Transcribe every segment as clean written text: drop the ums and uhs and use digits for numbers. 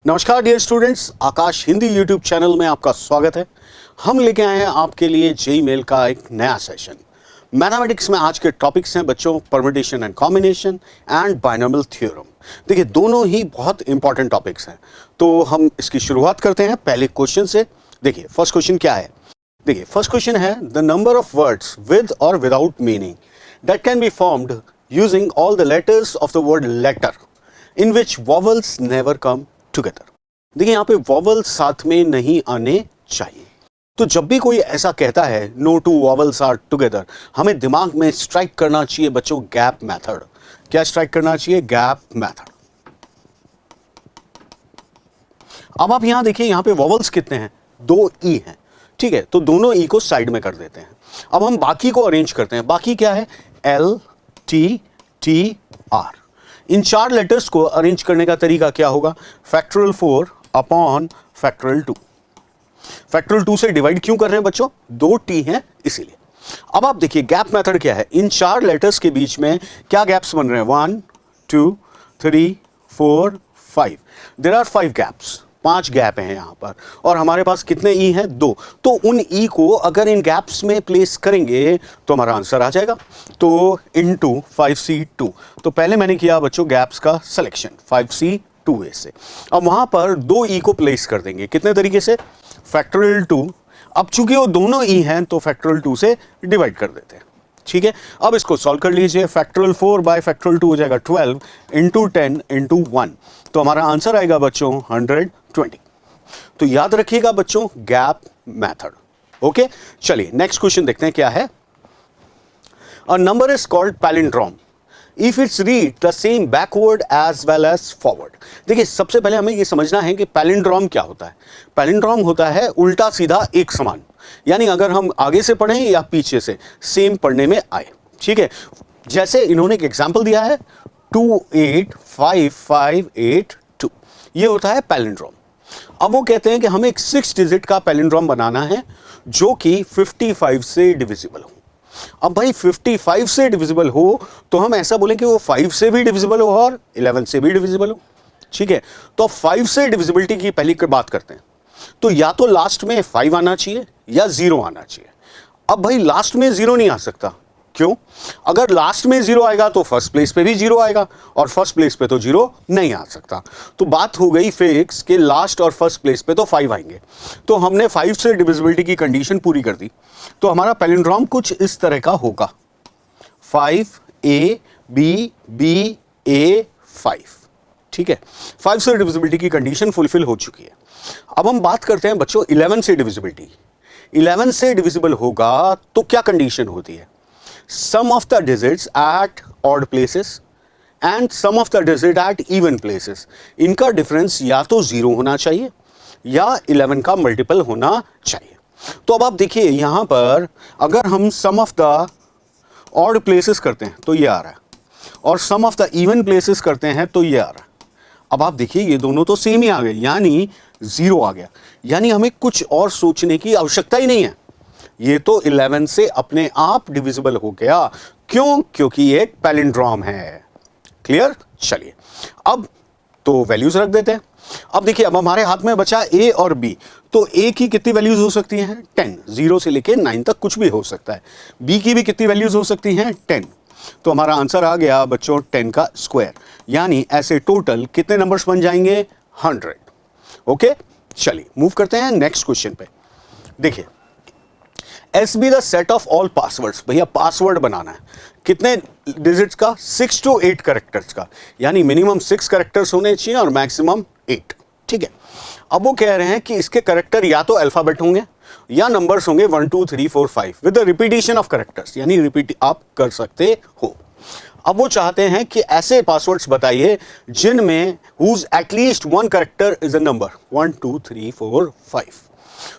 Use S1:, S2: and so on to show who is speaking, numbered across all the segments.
S1: नमस्कार dear students, आकाश Hindi YouTube channel में आपका स्वागत है। हम लेके आए हैं आपके लिए जेईई मेल का एक नया सेशन। मैथमेटिक्स में आज के टॉपिक्स हैं बच्चों permutation and combination and binomial theorem. देखिए दोनों ही बहुत इंपॉर्टेंट टॉपिक्स हैं, तो हम इसकी शुरुआत करते हैं पहले क्वेश्चन से। देखिए फर्स्ट क्वेश्चन क्या है। देखिए फर्स्ट क्वेश्चन है the number of words with और without meaning that can be formed using all the letters of the word letter in which vowels never come together. देखिए यहाँ पे वॉवल्स साथ में नहीं आने चाहिए। तो जब भी कोई ऐसा कहता है no two vowels are together, हमें दिमाग में स्ट्राइक करना चाहिए बच्चों गैप मेथड। क्या स्ट्राइक करना चाहिए? Gap method. अब आप यहां देखिए, यहां पे वॉवल्स कितने हैं? 2 ई हैं, ठीक है। तो दोनों ई को साइड में कर देते हैं। अब हम बाकी को अरेंज करते हैं। बाकी क्या है? L T T R. इन 4 लेटर्स को अरेंज करने का तरीका क्या होगा? Factorial 4 upon factorial 2। फैक्टोरियल 2 से डिवाइड क्यों कर रहे हैं बच्चों? 2 टी हैं इसीलिए। अब आप देखिए गैप मेथड क्या है। इन 4 लेटर्स के बीच में क्या गैप्स बन रहे हैं? 1 2 3 4 5। There are 5 gaps. 5 गैप हैं यहाँ पर। और हमारे पास कितने ई हैं? 2। तो उन ई को अगर इन गैप्स में प्लेस करेंगे तो हमारा आंसर आ जाएगा। तो इनटू 5C2। तो पहले मैंने किया बच्चों गैप्स का सिलेक्शन 5C2 से। अब वहाँ पर 2 ई को प्लेस कर देंगे। कितने तरीके से? फैक्टोरियल 2। अब चूंकि वो दोनों ई हैं तो फैक्टोरियल 2 से डिवाइड कर देते हैं, ठीक है। अब इसको सॉल्व कर लीजिए। फैक्टोरियल 4 बाय फैक्टोरियल 2 हो जाएगा 12 इंटू 10 इंटू 1। तो हमारा आंसर आएगा बच्चों 120। तो याद रखिएगा बच्चों गैप मेथड। ओके, चलिए नेक्स्ट क्वेश्चन देखते हैं क्या है। A number is called palindrome if it's read the same backward as well as forward. देखिए सबसे पहले हमें यह समझना है कि पैलिंड्रोम क्या होता है। पैलिंड्रोम होता है उल्टा सीधा एक समान, यानी अगर हम आगे से पढ़ें या पीछे से सेम पढ़ने में आए, ठीक है। जैसे इन्होंने एक एग्जांपल दिया है 285582, ये होता है पैलिंड्रोम। अब वो कहते हैं कि हमें एक 6 डिजिट का पैलिंड्रोम बनाना है जो कि 55 से डिविजिबल हो। अब भाई 55 से डिविजिबल हो तो हम ऐसा बोलें कि वो 5 से भी डिविजिबल हो और 11 से भी डिविजिबल हो, ठीक है। तो 5 से डिविजिबिलिटी की पहली बात करते हैं। तो या तो लास्ट में 5 आना चाहिए या 0 आना चाहिए। अब भाई लास्ट में 0 नहीं आ सकता। क्यों? अगर लास्ट में 0 आएगा तो फर्स्ट प्लेस पे भी 0 आएगा और फर्स्ट प्लेस पे तो 0 नहीं आ सकता। तो बात हो गई फिक्स कि लास्ट और फर्स्ट प्लेस पे तो 5 आएंगे। तो हमने 5 से डिविजिबिलिटी की कंडीशन पूरी कर दी। तो हमारा पैलिंड्रोम कुछ इस तरह का होगा 5A ठीक है। 5 से डिविजिबिलिटी की कंडीशन फुलफिल हो चुकी है। अब हम बात करते हैं बच्चों 11 से डिविजिबिलिटी। 11 से डिविजिबल होगा तो क्या कंडीशन होती है? Sum of the digits at odd places and sum of the digit at even places. इनका डिफरेंस या तो 0 होना चाहिए या 11 का मल्टीपल होना चाहिए। तो अब आप देखिए यहां पर अगर हम सम ऑफ द ऑड प्लेसेस करते हैं तो ये आ रहा है और सम ऑफ द इवन प्लेसेस करते हैं तो ये आ रहा है। अब आप देखिए ये दोनों तो सेम ही आ गए, यानी 0 आ गया। यानी हमें कुछ और सोचने की आवश्यकता ही नहीं है। ये तो 11 से अपने आप डिविजिबल हो गया। क्यों? क्योंकि ये एक पैलिंड्रोम है। क्लियर? चलिए अब तो वैल्यूज रख देते हैं। अब देखिए अब हमारे हाथ में बचा A और B। तो A की कितनी वैल्यूज हो सकती हैं? 10। 0 से लेके 9 तक कुछ भी हो सकता है। B की भी कितनी वैल्यूज हो सकती हैं? 10। तो हमारा आंसर आ गया बच्चों 10 का स्क्वायर। यानी ऐसे टोटल कितने नंबर्स बन जाएंगे? 100। ओके, चलिए मूव करते हैं नेक्स्ट क्वेश्चन पे। देखिए S be the set of all passwords. भैया पासवर्ड बनाना है कितने डिजिट्स का? 6 to 8 कैरेक्टर्स का। यानी मिनिमम 6 कैरेक्टर्स होने चाहिए और मैक्सिमम 8, ठीक है। अब वो कह रहे हैं कि इसके कैरेक्टर या तो अल्फाबेट होंगे या नंबर्स होंगे 1 2 3 4 5 विद रिपीटिशन ऑफ कैरेक्टर्स, यानी रिपीट आप कर सकते हो। अब वो चाहते हैं कि ऐसे पासवर्ड्स बताइए जिनमें whose at least 1 character is a number 1 2 3 4 5।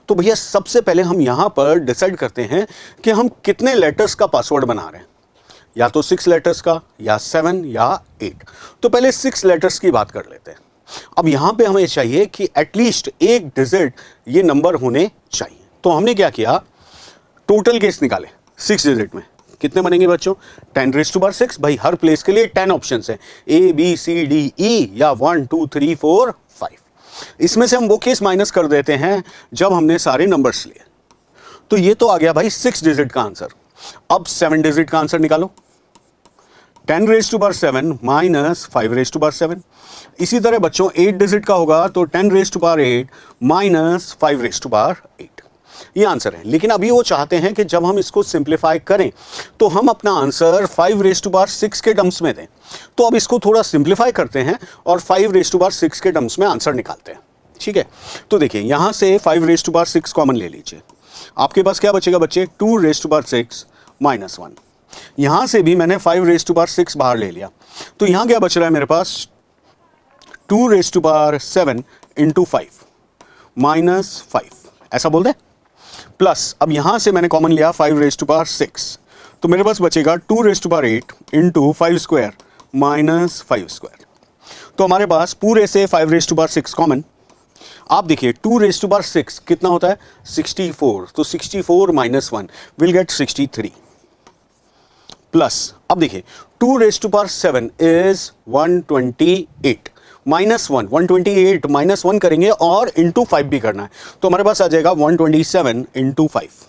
S1: तो भैया सबसे पहले हम यहां पर डिसाइड करते हैं कि हम कितने लेटर्स का पासवर्ड बना रहे हैं, या तो 6 लेटर्स का या 7 या 8। तो पहले 6 लेटर्स की बात कर लेते हैं। अब यहां पे हमें चाहिए कि एटलीस्ट एक डिजिट ये नंबर होने चाहिए। तो हमने क्या किया, टोटल केस निकाले 6 डिजिट में। कितने बनेंगे बच्चों? 10⁻6। भाई हर प्लेस के लिए 10 ऑप्शंस हैं, A B C D E या 1 2 3 4 5। इसमें से हम वो केस माइनस कर देते हैं जब हमने सारे नंबर्स लिए। तो ये तो आ गया भाई 6 डिजिट का आंसर। अब 7 डिजिट का आंसर निकालो, 10 raise to power 7 minus 5 raise to power 7। इसी तरह बच्चों 8 डिजिट का होगा तो 10 raise to power 8 minus 5 raise to power 8। ये आंसर है। लेकिन अभी वो चाहते हैं कि जब हम इसको सिंप्लीफाई करें तो हम अपना आंसर 5 रेज़ टू पावर 6 के टर्म्स में दें। तो अब इसको थोड़ा सिंप्लीफाई करते हैं और 5 रेज़ टू पावर 6 के टर्म्स में आंसर निकालते हैं। ठीक है, तो देखिए यहां से 5 रेज़ टू पावर 6 कॉमन ले लीजिए। आपके पास क्या बचेगा बच्चे, 2 रेज़ टू पावर 6 माइनस 1। यहां से भी मैंने 5 रेज़ टू पावर 6 बाहर ले लिया, तो यहां क्या बच रहा है मेरे पास, 2 raise to power 7 into 5 minus 5, ऐसा बोल दे। प्लस अब यहां से मैंने कॉमन लिया 5 रेज़ टू पावर 6, तो मेरे पास बचेगा 2 raise to power 8 into 5 square minus 5 square. तो हमारे पास पूरे से 5 रेज़ टू पावर 6 कॉमन। आप देखिए 2 रेज़ टू पावर 6 कितना होता है, 64, तो 64 माइनस 1 विल गेट 63। प्लस अब देखिए 2 raise to power 7 is 128 minus 1, 128 minus 1 करेंगे और इंटू 5 भी करना है, तो हमारे पास आ जाएगा 127 इंटू 5।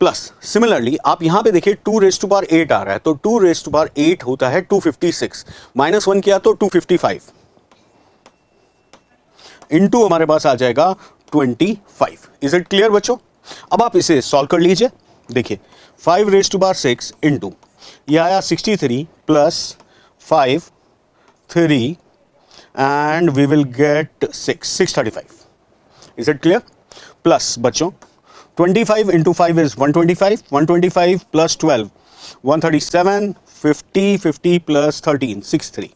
S1: प्लस सिमिलरली आप यहां पे देखिए 2 रेज़ टू पावर 8 आ रहा है, तो 2 रेज़ टू पावर 8 होता है 256, माइनस 1 किया तो 255 इंटू हमारे पास आ जाएगा 25। इज इट क्लियर बच्चों? अब आप इसे सॉल्व कर लीजिए। देखिए 5 रेज़ टू पावर 6 इंटू ये आया 63 plus 5 3 and we will get 635. Is it clear? Plus बच्चों 25 into 5 is 125, 125 plus 12 137, 50 50 plus 13 63,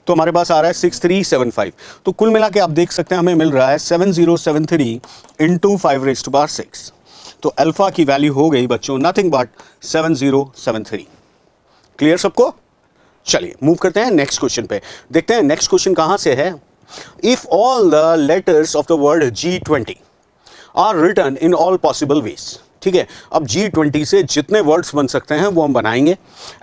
S1: तो हमारे पास आ रहा है 6375। तो कुल मिला के आप देख सकते हैं हमें मिल रहा है 7073 इंटू 5 रेज़ टू पावर 6। तो अल्फा की वैल्यू हो गई बच्चों नथिंग बट 7073। क्लियर सबको? चलिए मूव करते हैं नेक्स्ट क्वेश्चन पे। देखते हैं नेक्स्ट क्वेश्चन कहां से है। If all the letters of the word G20 are written in all possible ways. ठीक है, अब G20 से जितने वर्ड्स बन सकते हैं वो हम बनाएंगे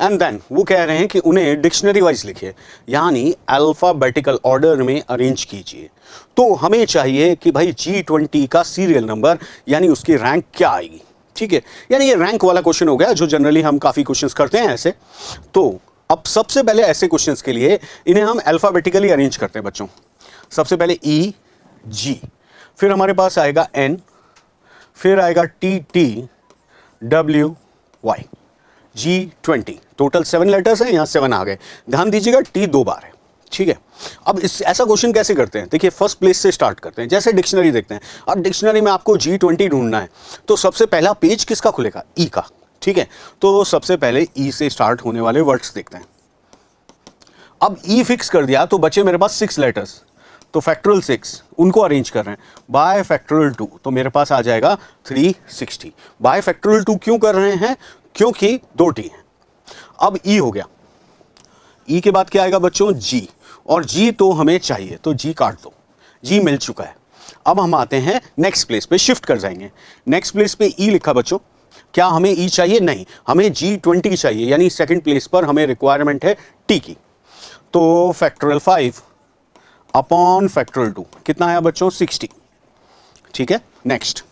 S1: एंड देन वो कह रहे हैं कि उन्हें डिक्शनरी वाइज लिखिए, यानी अल्फाबेटिकल ऑर्डर में अरेंज कीजिए। तो हमें चाहिए कि भाई G20 का सीरियल नंबर यानी उसकी रैंक क्या आएगी। ठीक है, यानी ये रैंक वाला क्वेश्चन हो गया जो जनरली हम काफ़ी क्वेश्चंस करते हैं ऐसे। तो अब सबसे पहले ऐसे क्वेश्चंस के लिए इन्हें हम अल्फाबेटिकली अरेंज करते हैं बच्चों। सबसे पहले E G, फिर हमारे पास आएगा N, फिर आएगा T T W Y G20। Total 7 letters हैं, यहाँ 7 आ गए। ध्यान दीजिएगा T 2 बार है। ठीक है, अब इस ऐसा क्वेश्चन कैसे करते हैं, देखिए फर्स्ट प्लेस से स्टार्ट करते हैं। जैसे डिक्शनरी देखते हैं, अब डिक्शनरी में आपको G20 ढूंढना है तो सबसे पहला पेज किसका खुलेगा, E का। ठीक है, तो सबसे पहले E से स्टार्ट होने वाले वर्ड्स देखते हैं। अब E फिक्स कर दिया तो बचे मेरे पास 6 लेटर्स, तो फैक्टोरियल 6 उनको अरेंज कर रहे हैं बाय फैक्टोरियल 2, तो मेरे पास आ जाएगा 360। बाय फैक्टोरियल 2 क्यों कर रहे हैं, क्योंकि 2 T हैं। अब E हो गया, E के बाद क्या आएगा बच्चों, G, और G तो हमें चाहिए तो G काट दो, G मिल चुका है। अब हम आते हैं नेक्स्ट प्लेस पे, शिफ्ट कर जाएंगे। नेक्स्ट प्लेस पे E लिखा बच्चों, क्या हमें E चाहिए, नहीं, हमें G20 चाहिए, यानी सेकंड प्लेस पर हमें रिक्वायरमेंट है T की। तो फैक्टोरियल 5 अपॉन फैक्टोरियल 2 कितना आया बच्चों, 60। ठीक है, नेक्स्ट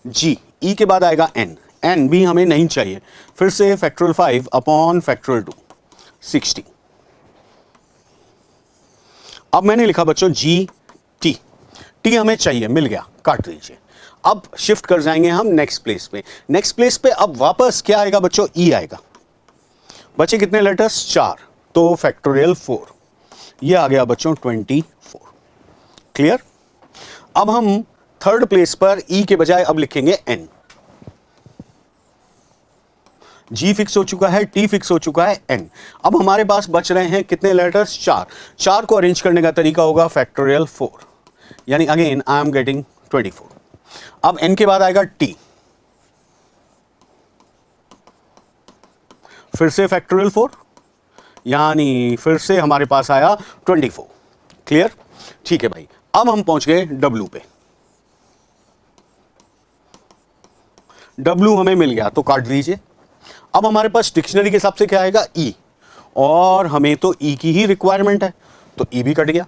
S1: G, E के बाद आएगा N, N भी हमें नहीं चाहिए, फिर से फैक्टोरियल 5 अपॉन फैक्टोरियल 2 60। अब मैंने लिखा बच्चों G T, T हमें चाहिए, मिल गया, काट दीजिए। अब शिफ्ट कर जाएंगे हम नेक्स्ट प्लेस पे। नेक्स्ट प्लेस पे अब वापस क्या आएगा बच्चों, E आएगा। बचे कितने लेटर्स, 4, तो फैक्टोरियल 4, ये आ गया बच्चों 24। क्लियर? अब हम थर्ड प्लेस पर E के बजाय अब लिखेंगे N। G फिक्स हो चुका है, T फिक्स हो चुका है, N। अब हमारे पास बच रहे हैं कितने लेटर्स, 4। 4 को अरेंज करने का तरीका होगा फैक्टोरियल 4, यानी अगेन आई एम गेटिंग 24। अब N के बाद आएगा T, फिर से फैक्टोरियल 4, यानी फिर से हमारे पास आया 24। क्लियर? ठीक है भाई, अब हम पहुंच गए W पे। W हमें मिल गया तो काट दीजिए। अब हमारे पास डिक्शनरी के हिसाब से क्या आएगा, E, और हमें तो E की ही रिक्वायरमेंट है, तो ई भी कट गया।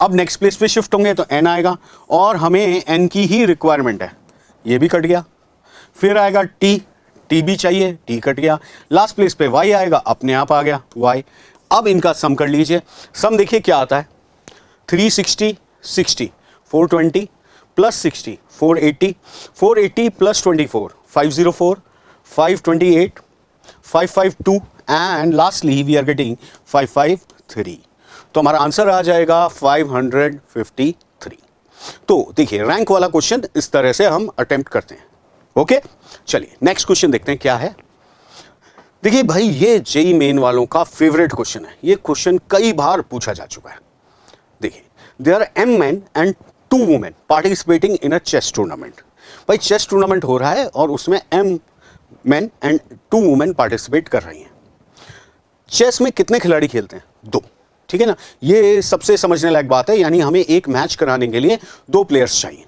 S1: अब नेक्स्ट प्लेस पे शिफ्ट होंगे तो एन आएगा और हमें एन की ही रिक्वायरमेंट है, ये भी कट गया। फिर आएगा टी, टी भी चाहिए, टी कट गया। लास्ट प्लेस पे वाई आएगा, अपने आप आ गया वाई। अब इनका सम कर लीजिए। सम देखिए क्या आता है, 360 60 420 plus 60 480 480 plus 24 504 528 552 and lastly we are getting 553। तो हमारा आंसर आ जाएगा 553। तो देखिए रैंक वाला क्वेश्चन इस तरह से हम अटेम्प्ट करते हैं। ओके, चलिए नेक्स्ट क्वेश्चन देखते हैं क्या है। देखिए भाई ये जेई मेन वालों का फेवरेट क्वेश्चन है, ये क्वेश्चन कई बार पूछा जा चुका है। देखिए there are M men and 2 women participating in a chess tournament. भाई चेस टूर्नामेंट हो रहा है और उसमें M men and 2 women participate कर रही हैं। चेस में कितने खिलाड़ी खेलते हैं? 2, ठीक है ना। ये सबसे समझने लायक बात है, यानी हमें एक मैच कराने के लिए 2 प्लेयर्स चाहिए।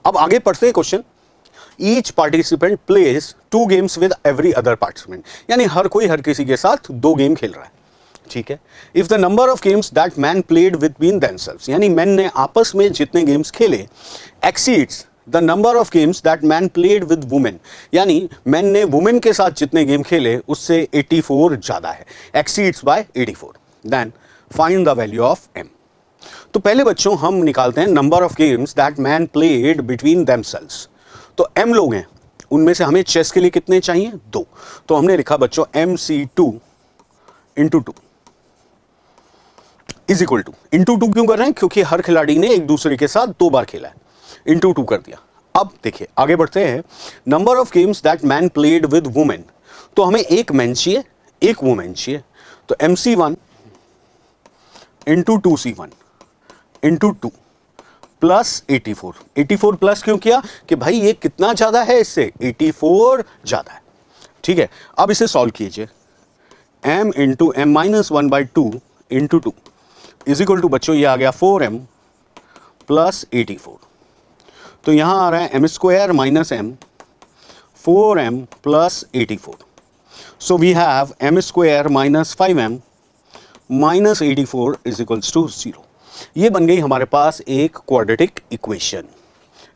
S1: अब आगे पढ़ते हैं question. Each participant plays 2 games with every other participant, यानी हर कोई हर किसी के साथ 2 गेम खेल रहा है, ठीक है। If the number of games that men played with been themselves, यानी मैन ने आपस में जितने गेम्स खेले exceeds the number of games that men played with women, यानी मैन ने वुमेन के साथ जितने गेम खेले उससे 84 ज़्यादा है, exceeds by 84, then find the value of M. तो पहले बच्चों हम निकालते हैं number of games that men played between themselves. तो m लोग हैं, उनमें से हमें चेस के लिए कितने चाहिए? 2। तो हमने लिखा बच्चों MC2 into 2 is equal to, into 2 क्यों कर रहे हैं? क्योंकि हर खिलाड़ी ने एक दूसरे के साथ 2 बार खेला है, इंटू 2 कर दिया। अब देखिए आगे बढ़ते हैं। Number of games that men played with women, तो हमें एक मैन चाहिए एक वुमेन चाहिए। तो MC1 into 2C1 into 2 plus 84। 84 plus क्यों किया? कि भाई ये कितना ज़्यादा है इससे, 84 ज़्यादा है, ठीक है। अब इसे सॉल्व कीजिए। m into M minus 1/2 into 2 is equal to बच्चों ये आ गया 4m प्लस 84। तो यहाँ आ रहा है m square minus m 4m plus 84। So we have m square minus 5m minus 84 is equals to 0। ये बन गई हमारे पास एक क्वाड्रेटिक इक्वेशन,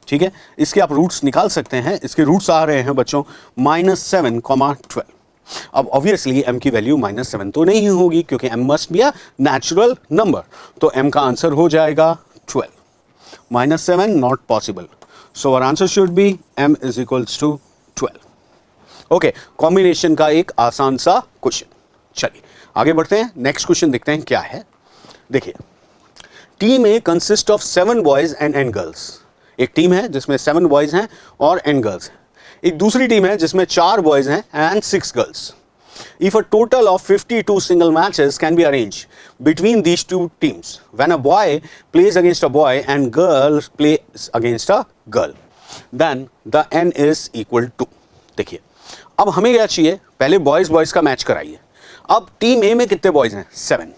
S1: ठीक है। इसके आप रूट्स निकाल सकते हैं। इसके रूट्स आ रहे हैं बच्चों -7, 12। अब ऑब्वियसली m की वैल्यू -7 तो नहीं होगी क्योंकि m must be a natural number, तो m का आंसर हो जाएगा 12। -7 not possible, so our answer should be m is equals to 12। Okay, combination का एक आसान सा क्वेश्चन। चलिए आगे बढ़ते हैं, नेक्स्ट क्वेश्चन देखते हैं क्या है। देखिए team A consist of 7 boys and n girls. एक टीम है जिसमें 7 बॉयज हैं और n गर्ल्स हैं। एक दूसरी टीम है जिसमें 4 बॉयज हैं and 6 girls. If a total of 52 single matches can be arrange between these 2 teams when a boy plays against a boy and girl plays against a girl, then the n is equal to. देखिए अब हमें क्या चाहिए, पहले boys का match कराइए। अब team A में कितने बॉयज हैं? 7,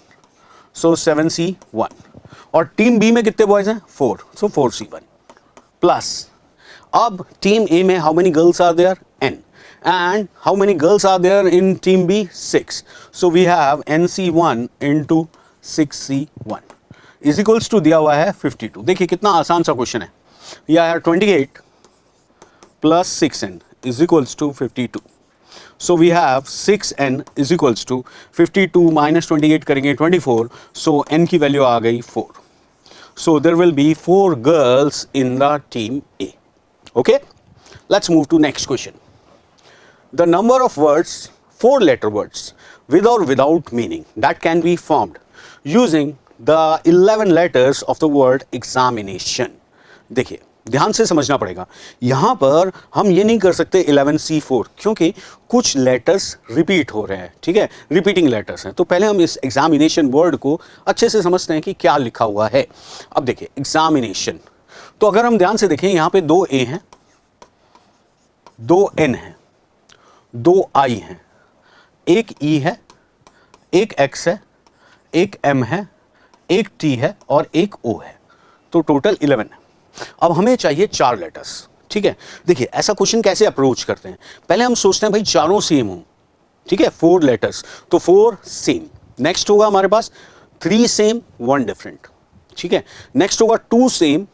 S1: सो 7C1। और टीम बी में कितने बॉयज हैं? 4, सो 4C1 प्लस। अब टीम ए में how many girls are there? n, and how many girls are there in team B? 6, so we have NC1 into 6C1 is equals to दिया हुआ है 52। देखिए कितना आसान सा क्वेश्चन है। यह है 28 plus 6n is equals to 52। So we have 6n is equals to 52 minus 28 करेंगे 24, so n की वैल्यू आ गई 4. So there will be 4 girls in the team A. Okay, let's move to next question. The number of words, 4-letter words, with or without meaning that can be formed using the 11 letters of the word examination. देखिए ध्यान से समझना पड़ेगा, यहाँ पर हम ये नहीं कर सकते 11C4 क्योंकि कुछ लेटर्स रिपीट हो रहे हैं, ठीक है, रिपीटिंग लेटर्स हैं। तो पहले हम इस एग्जामिनेशन वर्ड को अच्छे से समझते हैं कि क्या लिखा हुआ है। अब देखिए एग्जामिनेशन, तो अगर हम ध्यान से देखें यहाँ पे 2 A हैं, 2 N हैं, 2 I हैं, एक E है, एक X है, एक M है, एक T है और एक O है, तो टोटल 11 है। अब हमें चाहिए 4 लेटर्स, ठीक है। देखिए ऐसा क्वेश्चन कैसे अप्रोच करते हैं, पहले हम सोचते हैं भाई चारों सेम हों, ठीक है, 4 लेटर्स, तो 4 सेम। नेक्स्ट होगा हमारे पास 3 सेम 1 डिफरेंट, ठीक है। नेक्स्ट होगा 2 सेम,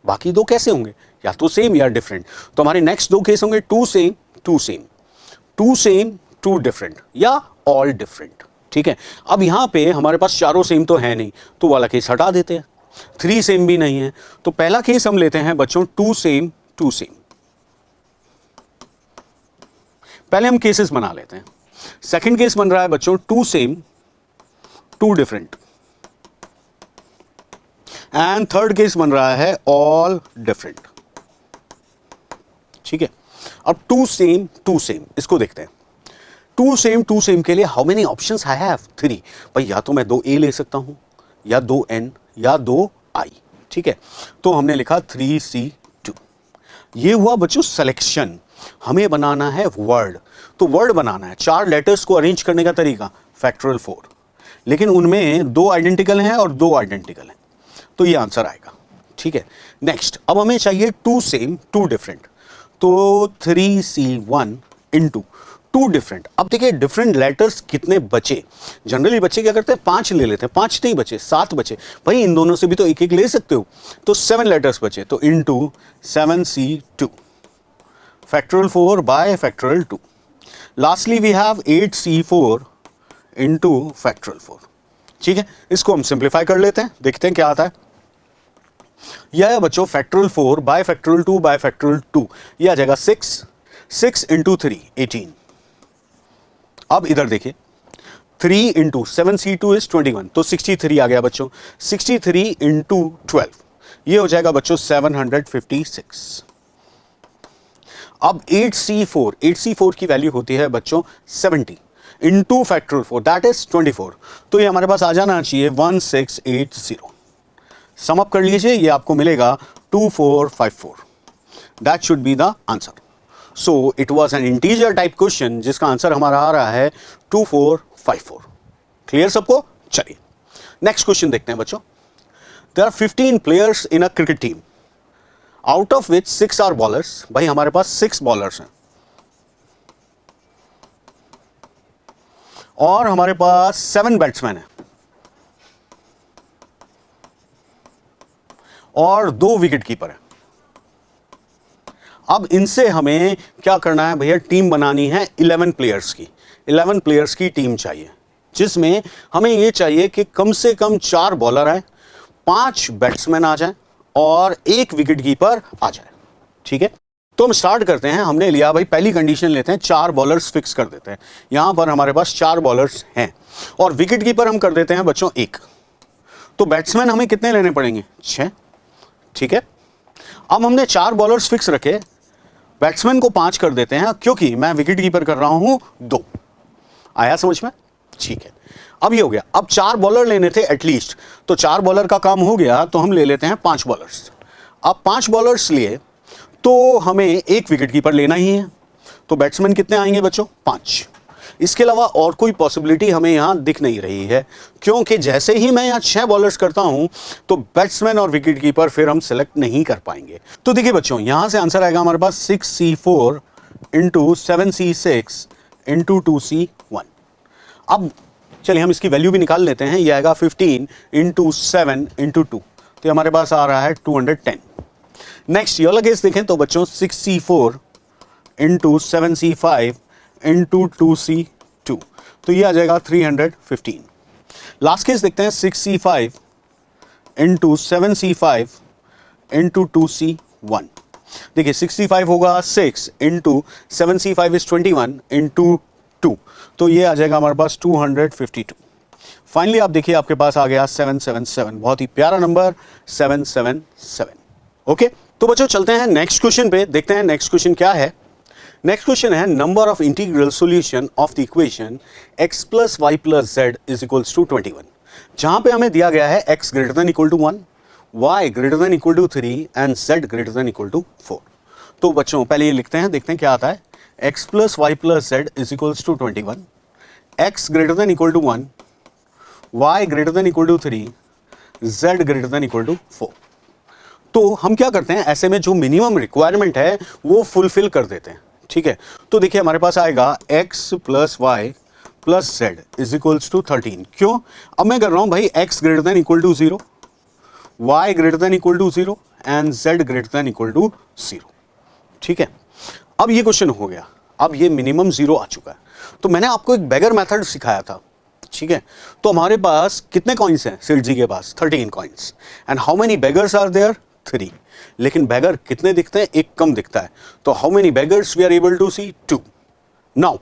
S1: बाकी दो कैसे होंगे, या तो सेम या डिफरेंट। तो हमारे नेक्स्ट दो केस होंगे 2 सेम 2 सेम, 2 सेम 2 डिफरेंट या ऑल डिफरेंट, ठीक है। अब यहां पे हमारे पास चारों सेम तो है नहीं, तो वाला केस हटा देते हैं। 3 सेम भी नहीं है, तो पहला केस हम लेते हैं बच्चों 2 सेम 2 सेम। पहले हम केसेस बना लेते हैं। सेकंड केस बन रहा है बच्चों 2 same 2 different, and third case बन रहा है ऑल डिफरेंट, ठीक है। अब 2 सेम 2 सेम, इसको देखते हैं। 2 सेम 2 सेम के लिए how many options I have? 3। भाई या तो मैं 2 ए ले सकता हूं, या 2 एन, या 2 आई, ठीक है। तो हमने लिखा 3C2। ये हुआ बच्चों सिलेक्शन। हमें बनाना है वर्ड, तो वर्ड बनाना है। 4 लेटर्स को अरेंज करने का तरीका फैक्टोरियल 4, लेकिन उनमें 2 आइडेंटिकल हैं और 2 आइडेंटिकल हैं, तो ये आंसर आएगा, ठीक है। नेक्स्ट, अब हमें चाहिए 2 सेम 2 डिफरेंट, तो 3C1 इंटू 2 डिफरेंट। अब देखिए डिफरेंट लेटर्स कितने बचे। जनरली बच्चे क्या करते हैं, 5 ले लेते हैं, 5 नहीं बचे, 7 बचे। भाई इन दोनों से भी तो एक एक ले सकते हो, तो 7 लेटर्स बचे, तो into 7C2 factorial 4 by factorial 2। Lastly we have 8C4 into factorial 4, ठीक है। इसको हम सिंप्लीफाई कर लेते हैं, देखते हैं क्या आता है। यह है बच्चों factorial 4 by factorial 2 bye factorial 2, यह आ जाएगा 6 इंटू 3 18। अब इधर देखिए 3 इंटू 7C2 इज 21, तो 63 आ गया बच्चों। 63 इंटू 12, ये हो जाएगा बच्चों 756। अब 8C4 की वैल्यू होती है बच्चों 70 इंटू फैक्टोरियल 4, दैट इज 24, तो ये हमारे पास आ जाना चाहिए 1680। सम अप कर लीजिए, ये आपको मिलेगा 2454। That should be the answer. So it was an integer type question जिसका आंसर हमारा आ रहा है 2454। क्लियर सबको? चलिए नेक्स्ट क्वेश्चन देखते हैं बच्चों। There are 15 players in a cricket team, out of which 6 are bowlers. भाई हमारे पास 6 बॉलर्स हैं और हमारे पास 7 बैट्समैन हैं और 2 विकेट कीपर हैं। अब इनसे हमें क्या करना है भैया, टीम बनानी है 11 प्लेयर्स की। 11 प्लेयर्स की टीम चाहिए, जिसमें हमें यह चाहिए कि कम से कम 4 बॉलर आए, 5 बैट्समैन आ जाएं और 1 विकेट कीपर आ जाए, ठीक है। तो हम स्टार्ट करते हैं। हमने लिया भाई, पहली कंडीशन लेते हैं, 4 बॉलर्स फिक्स कर देते हैं। यहां पर हमारे पास 4 बॉलर्स हैं और विकेट कीपर हम कर देते हैं बच्चों 1। तो बैट्समैन हमें कितने लेने पड़ेंगे? 6, ठीक है। अब हमने 4 बॉलर्स फिक्स रखे, बैट्समैन को 5 कर देते हैं, क्योंकि मैं विकेट कीपर कर रहा हूं 2। आया समझ में? ठीक है। अब ये हो गया। अब 4 बॉलर लेने थे एटलीस्ट, तो 4 बॉलर का काम हो गया, तो हम ले लेते हैं 5 बॉलर्स। अब 5 बॉलर्स लिए तो हमें 1 विकेट कीपर लेना ही है, तो बैट्समैन कितने आएंगे बच्चों? 5। इसके अलावा और कोई पॉसिबिलिटी हमें यहां दिख नहीं रही है, क्योंकि जैसे ही मैं यहां 6 बॉलर्स करता हूं तो बैट्समैन और विकेट कीपर फिर हम सेलेक्ट नहीं कर पाएंगे। तो देखिए बच्चों, यहां से आंसर आएगा हमारे पास 6C4 into 7C6 into 2C1। अब चलिए हम इसकी वैल्यू भी निकाल लेते हैं। यह आएगा 15 इंटू 7 इंटू 2, तो हमारे पास आ रहा है 210। नेक्स्ट ये वाला केस देखें तो बच्चों 6C4 into 7C5 into 2C2, तो ये आ जाएगा 315। लास्ट केस देखते हैं 6C5 into 7C5 into 2C1। देखिए 6C5 होगा 6 इंटू 7C5 इज 21 इंटू 2, तो ये आ जाएगा हमारे पास 252। फाइनली आप देखिए आपके पास आ गया 777, बहुत ही प्यारा नंबर 777। ओके, तो बच्चों चलते हैं नेक्स्ट क्वेश्चन पे, देखते हैं नेक्स्ट क्वेश्चन क्या है। नेक्स्ट क्वेश्चन है number of integral solution of the equation x plus y plus z is equals to 21, जहां पे हमें दिया गया है x greater than equal to 1, y greater than equal to 3 and z greater than equal to 4। तो बच्चों पहले ये लिखते हैं, देखते हैं क्या आता है। x plus y plus z is equals to 21, x greater than equal to 1, y greater than equal to 3, z greater than equal to 4। तो हम क्या करते हैं, ऐसे में जो मिनिमम रिक्वायरमेंट है वो फुलफिल कर देते हैं, ठीक है। तो देखिए हमारे पास आएगा x plus y plus z is equals to 13। क्यों? अब मैं कर रहा हूं भाई x greater than equal to 0, y greater than equal to 0 and z greater than equal to 0। ठीक है, अब ये क्वेश्चन हो गया, अब ये मिनिमम 0 आ चुका है। तो मैंने आपको एक बेगर मेथड सिखाया था, ठीक है। तो हमारे पास कितने कॉइन्स हैं सेठ जी के पास? 13 coins. And how many beggars are there? 3। लेकिन बेगर कितने दिखते हैं? एक कम दिखता है। तो how many beggars we are able to see? 2। Now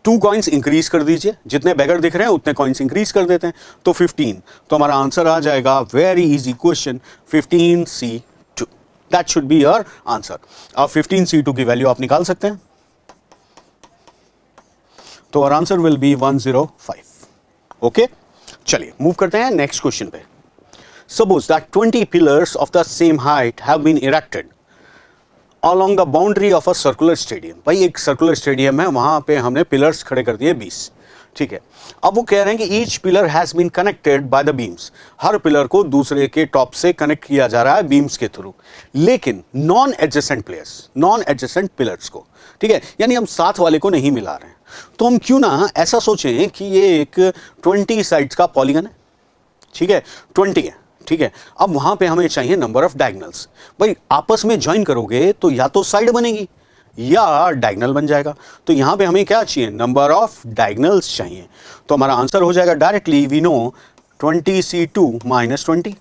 S1: 2 coins increase कर दीजिए, जितने बेगर दिख रहे हैं उतने कॉइन्स इंक्रीज कर देते हैं, तो 15। तो हमारा आंसर आ जाएगा, very easy question, 15C2। That should be your answer. अब 15C2 की वैल्यू आप निकाल सकते हैं, तो our answer will be 105। Okay, चलिए मूव करते हैं नेक्स्ट क्वेश्चन पे। Suppose that 20 pillars of the same height have been erected along the boundary of a circular stadium। भाई एक सर्कुलर स्टेडियम है, वहां पे हमने पिलर्स खड़े कर दिए 20। ठीक है, अब वो कह रहे हैं कि each pillar has been connected by the beams. हर पिलर को दूसरे के टॉप से कनेक्ट किया जा रहा है बीम्स के थ्रू, लेकिन नॉन एडजेसेंट पिलर्स को, ठीक है, यानी हम साथ वाले को नहीं मिला रहे हैं। तो हम क्यों ना ऐसा सोचें कि ये एक 20 साइड्स का पॉलीगन है, ठीक है, 20 है, ठीक है। अब वहां पे हमें चाहिए नंबर ऑफ डायगोनल्स। भाई आपस में ज्वाइन करोगे तो या तो साइड बनेगी या डायगोनल बन जाएगा। तो यहां पे हमें क्या चाहिए? नंबर ऑफ डायगोनल्स चाहिए। तो हमारा आंसर हो जाएगा directly, we know 20C2 minus 20।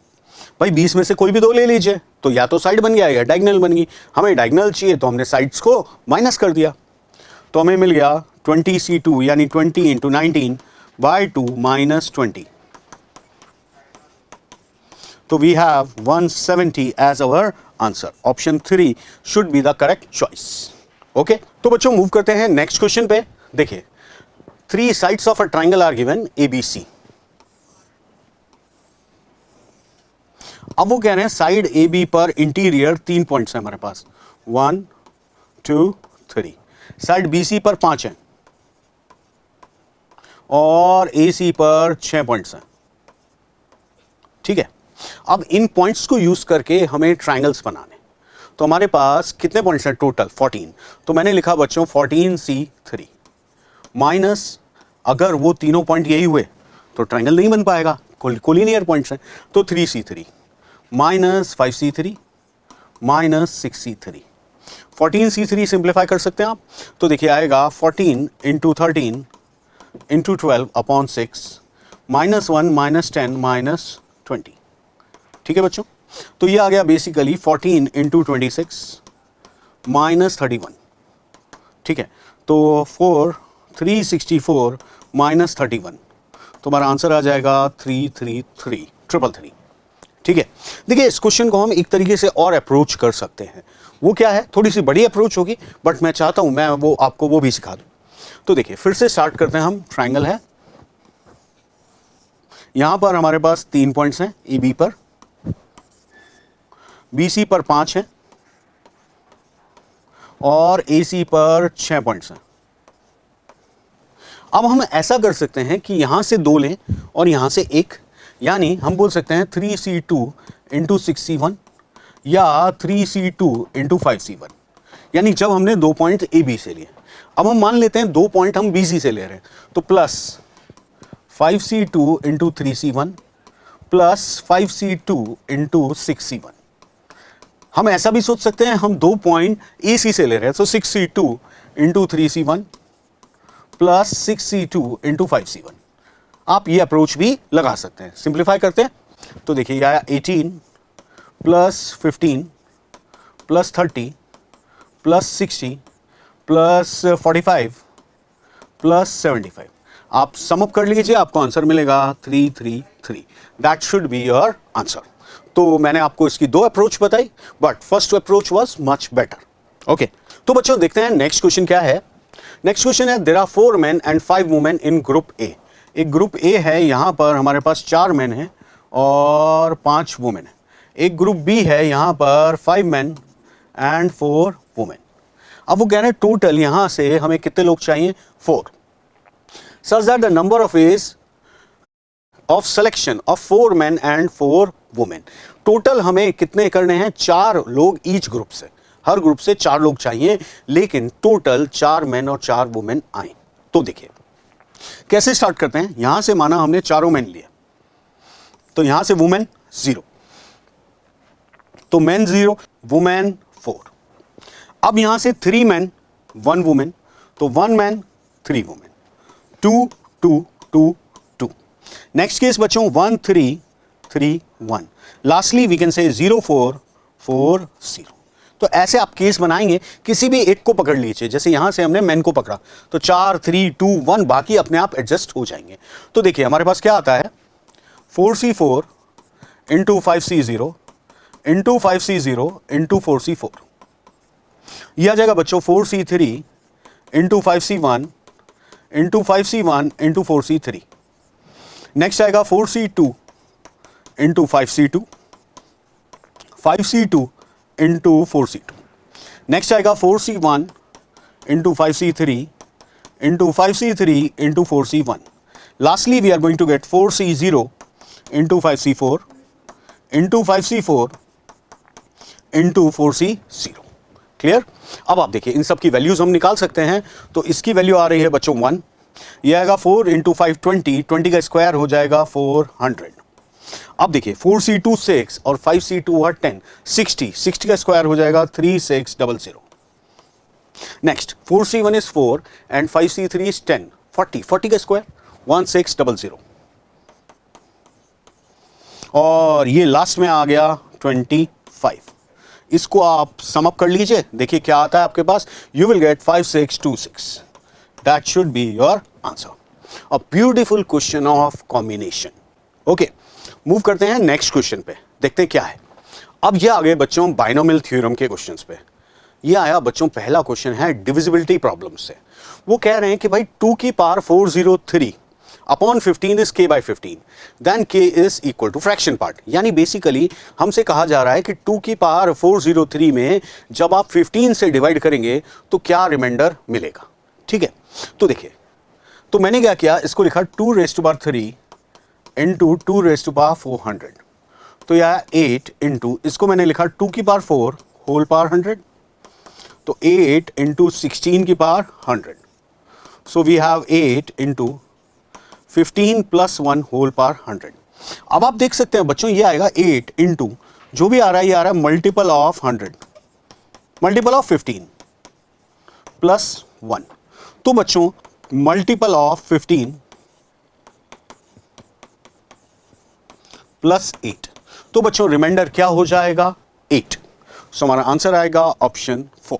S1: भाई 20 में से कोई भी 2 ले लीजिए, तो या तो साइड बन गया या डायगोनल बन गई। हमें डायगोनल चाहिए तो हमने साइड्स को माइनस कर दिया, तो हमें मिल गया 20C2 यानी 20 इंटू 19 बाई 2 माइनस 20। तो we have 170 as our answer. Option 3 should be the correct choice. Okay, तो बच्चों मूव करते हैं नेक्स्ट क्वेश्चन पे। देखिए 3 sides of a triangle are given ABC। अब वो कह रहे हैं साइड AB पर इंटीरियर 3 पॉइंट्स हैं हमारे पास, 1 2 3। साइड BC पर 5 हैं और AC पर 6 पॉइंट्स हैं, ठीक है। अब इन पॉइंट्स को यूज करके हमें ट्रायंगल्स बनाने, तो हमारे पास कितने पॉइंट्स हैं टोटल? 14। तो मैंने लिखा बच्चों 14C3 माइनस, अगर वो तीनों पॉइंट यही हुए तो ट्रायंगल नहीं बन पाएगा, कोलिनियर पॉइंट्स हैं, तो 3C3 minus 5C3 minus 6C3। 14C3 simplify कर सकते हैं आप, तो देखिए आएगा 14 into 13 into 12 upon 6 minus 1 minus 10 minus 20। ठीक है बच्चों, तो ये आ गया बेसिकली 14 इंटू 26 माइनस 31। ठीक है, तो 364 माइनस 31, तो हमारा आंसर आ जाएगा 333। ठीक है, देखिए इस क्वेश्चन को हम एक तरीके से और अप्रोच कर सकते हैं। वो क्या है? थोड़ी सी बड़ी अप्रोच होगी, बट मैं चाहता हूं मैं वो आपको वो भी सिखा दूं। तो देखिए फिर से स्टार्ट करते हैं हम। ट्राइंगल है, यहां पर हमारे पास 3 पॉइंट्स हैं AB पर, BC पर 5 हैं और AC पर 6 पॉइंट्स हैं। अब हम ऐसा कर सकते हैं कि यहां से 2 लें और यहां से 1, यानी हम बोल सकते हैं 3C2 इंटू 6C1 या 3C2 इंटू 5C1, यानी जब हमने 2 पॉइंट AB से लिए। अब हम मान लेते हैं 2 पॉइंट हम BC से ले रहे हैं, तो plus 5C2 into 3C1 plus 5C2 into 6C1। हम ऐसा भी सोच सकते हैं, हम 2 पॉइंट AC से ले रहे हैं, तो 6C2 into 3C1 plus 6C2 into 5C1। आप ये अप्रोच भी लगा सकते हैं। सिंप्लीफाई करते हैं तो देखिए ये आया 18 plus 15 plus 30 plus 60 plus 45 plus 75। आप सम अप कर लीजिए, आपको आंसर मिलेगा 333। That should be your answer. तो मैंने आपको इसकी 2 अप्रोच बताई, but first approach was much better. Okay, तो बच्चों देखते हैं नेक्स्ट क्वेश्चन क्या है। नेक्स्ट क्वेश्चन है, there are 4 men and 5 women in group A. एक ग्रुप ए है, यहां पर हमारे पास 4 मैन हैं और 5 वुमेन है। एक ग्रुप बी है, यहां पर 5 men and 4 women। अब वो कह रहे हैं टोटल यहां से हमें कितने लोग चाहिए? 4। such that the number of ways of selection of 4 men and 4 women। Total हमें कितने करने हैं? 4 लोग ईच ग्रुप से, हर ग्रुप से 4 लोग चाहिए, लेकिन टोटल 4 मैन और 4 वुमेन आए। तो देखिए कैसे स्टार्ट करते हैं, यहां से माना हमने चारों मैन लिए, तो यहां से वुमेन 0, तो मैन 0, वुमेन 4। अब यहां से 3 मैन 1 वुमेन, तो 1 मैन 3 वुमेन, 2 2 2 2। नेक्स्ट केस बच्चों 1 3 3 1। Lastly we can say 0 4 4 0। तो ऐसे आप केस बनाएंगे, किसी भी एक को पकड़ लीजिए, जैसे यहां से हमने मैन को पकड़ा तो 4 3 2 1, बाकी अपने आप एडजस्ट हो जाएंगे। तो देखिए हमारे पास क्या आता है, 4C4 into 5C0 into 5C0 into 4C4। यह आ जाएगा बच्चों 4C3 into 5C1 into 5C1 into 4C3। Next आएगा 4C2 into 5C2, 5C2 into 4C2। Next आएगा 4C1 into 5C3 into 5C3 into 4C1। Lastly we are going to get 4C0 into 5C4 into 5C4 into 4C0। Clear. अब आप देखिए इन सब की values हम निकाल सकते हैं। तो इसकी वैल्यू आ रही है बच्चों 1, यह आएगा 4 इंटू 5 20, 20 का स्क्वायर हो जाएगा 400। अब देखिए 4C2 6 और 5C2 और 10, 60, 60 का स्क्वायर हो जाएगा 3600। Next 4C1 is 4 and 5C3 is 10, 40, 40 का स्क्वायर 1600। और ये लास्ट में आ गया 25। इसको आप सम अप कर लीजिए, देखिए क्या आता है आपके पास, you will get 5626। That should be your answer. A beautiful question of combination. Okay, move करते हैं नेक्स्ट क्वेश्चन पे, देखते हैं क्या है। अब ये आ गए बच्चों बाइनोमियल थ्योरम के क्वेश्चंस पे। ये आया बच्चों पहला क्वेश्चन है डिविजिबिलिटी प्रॉब्लम से। वो कह रहे हैं कि भाई 2 की power 403 upon 15 is k by 15, then k is equal to fraction part. यानी बेसिकली हमसे कहा जा रहा है कि 2 की पावर 403 में जब आप 15 से डिवाइड करेंगे तो क्या रिमाइंडर मिलेगा। ठीक है, तो देखिए, तो मैंने क्या किया, इसको लिखा 2 raise to power 3 into 2 raise to power 400। तो यह 8 इंटू, इसको मैंने लिखा 2 की पावर 4 होल पावर 100, तो 8 इंटू 16 की power 100। So we have 8 into 15 plus 1 whole power 100। अब आप देख सकते हैं बच्चों ये आएगा 8 इंटू, जो भी आ रहा है ये आ रहा है multiple of 100, multiple of 15 plus 1। तो बच्चों मल्टीपल ऑफ 15 प्लस 8, तो बच्चों रिमाइंडर क्या हो जाएगा 8। सो हमारा आंसर आएगा ऑप्शन 4।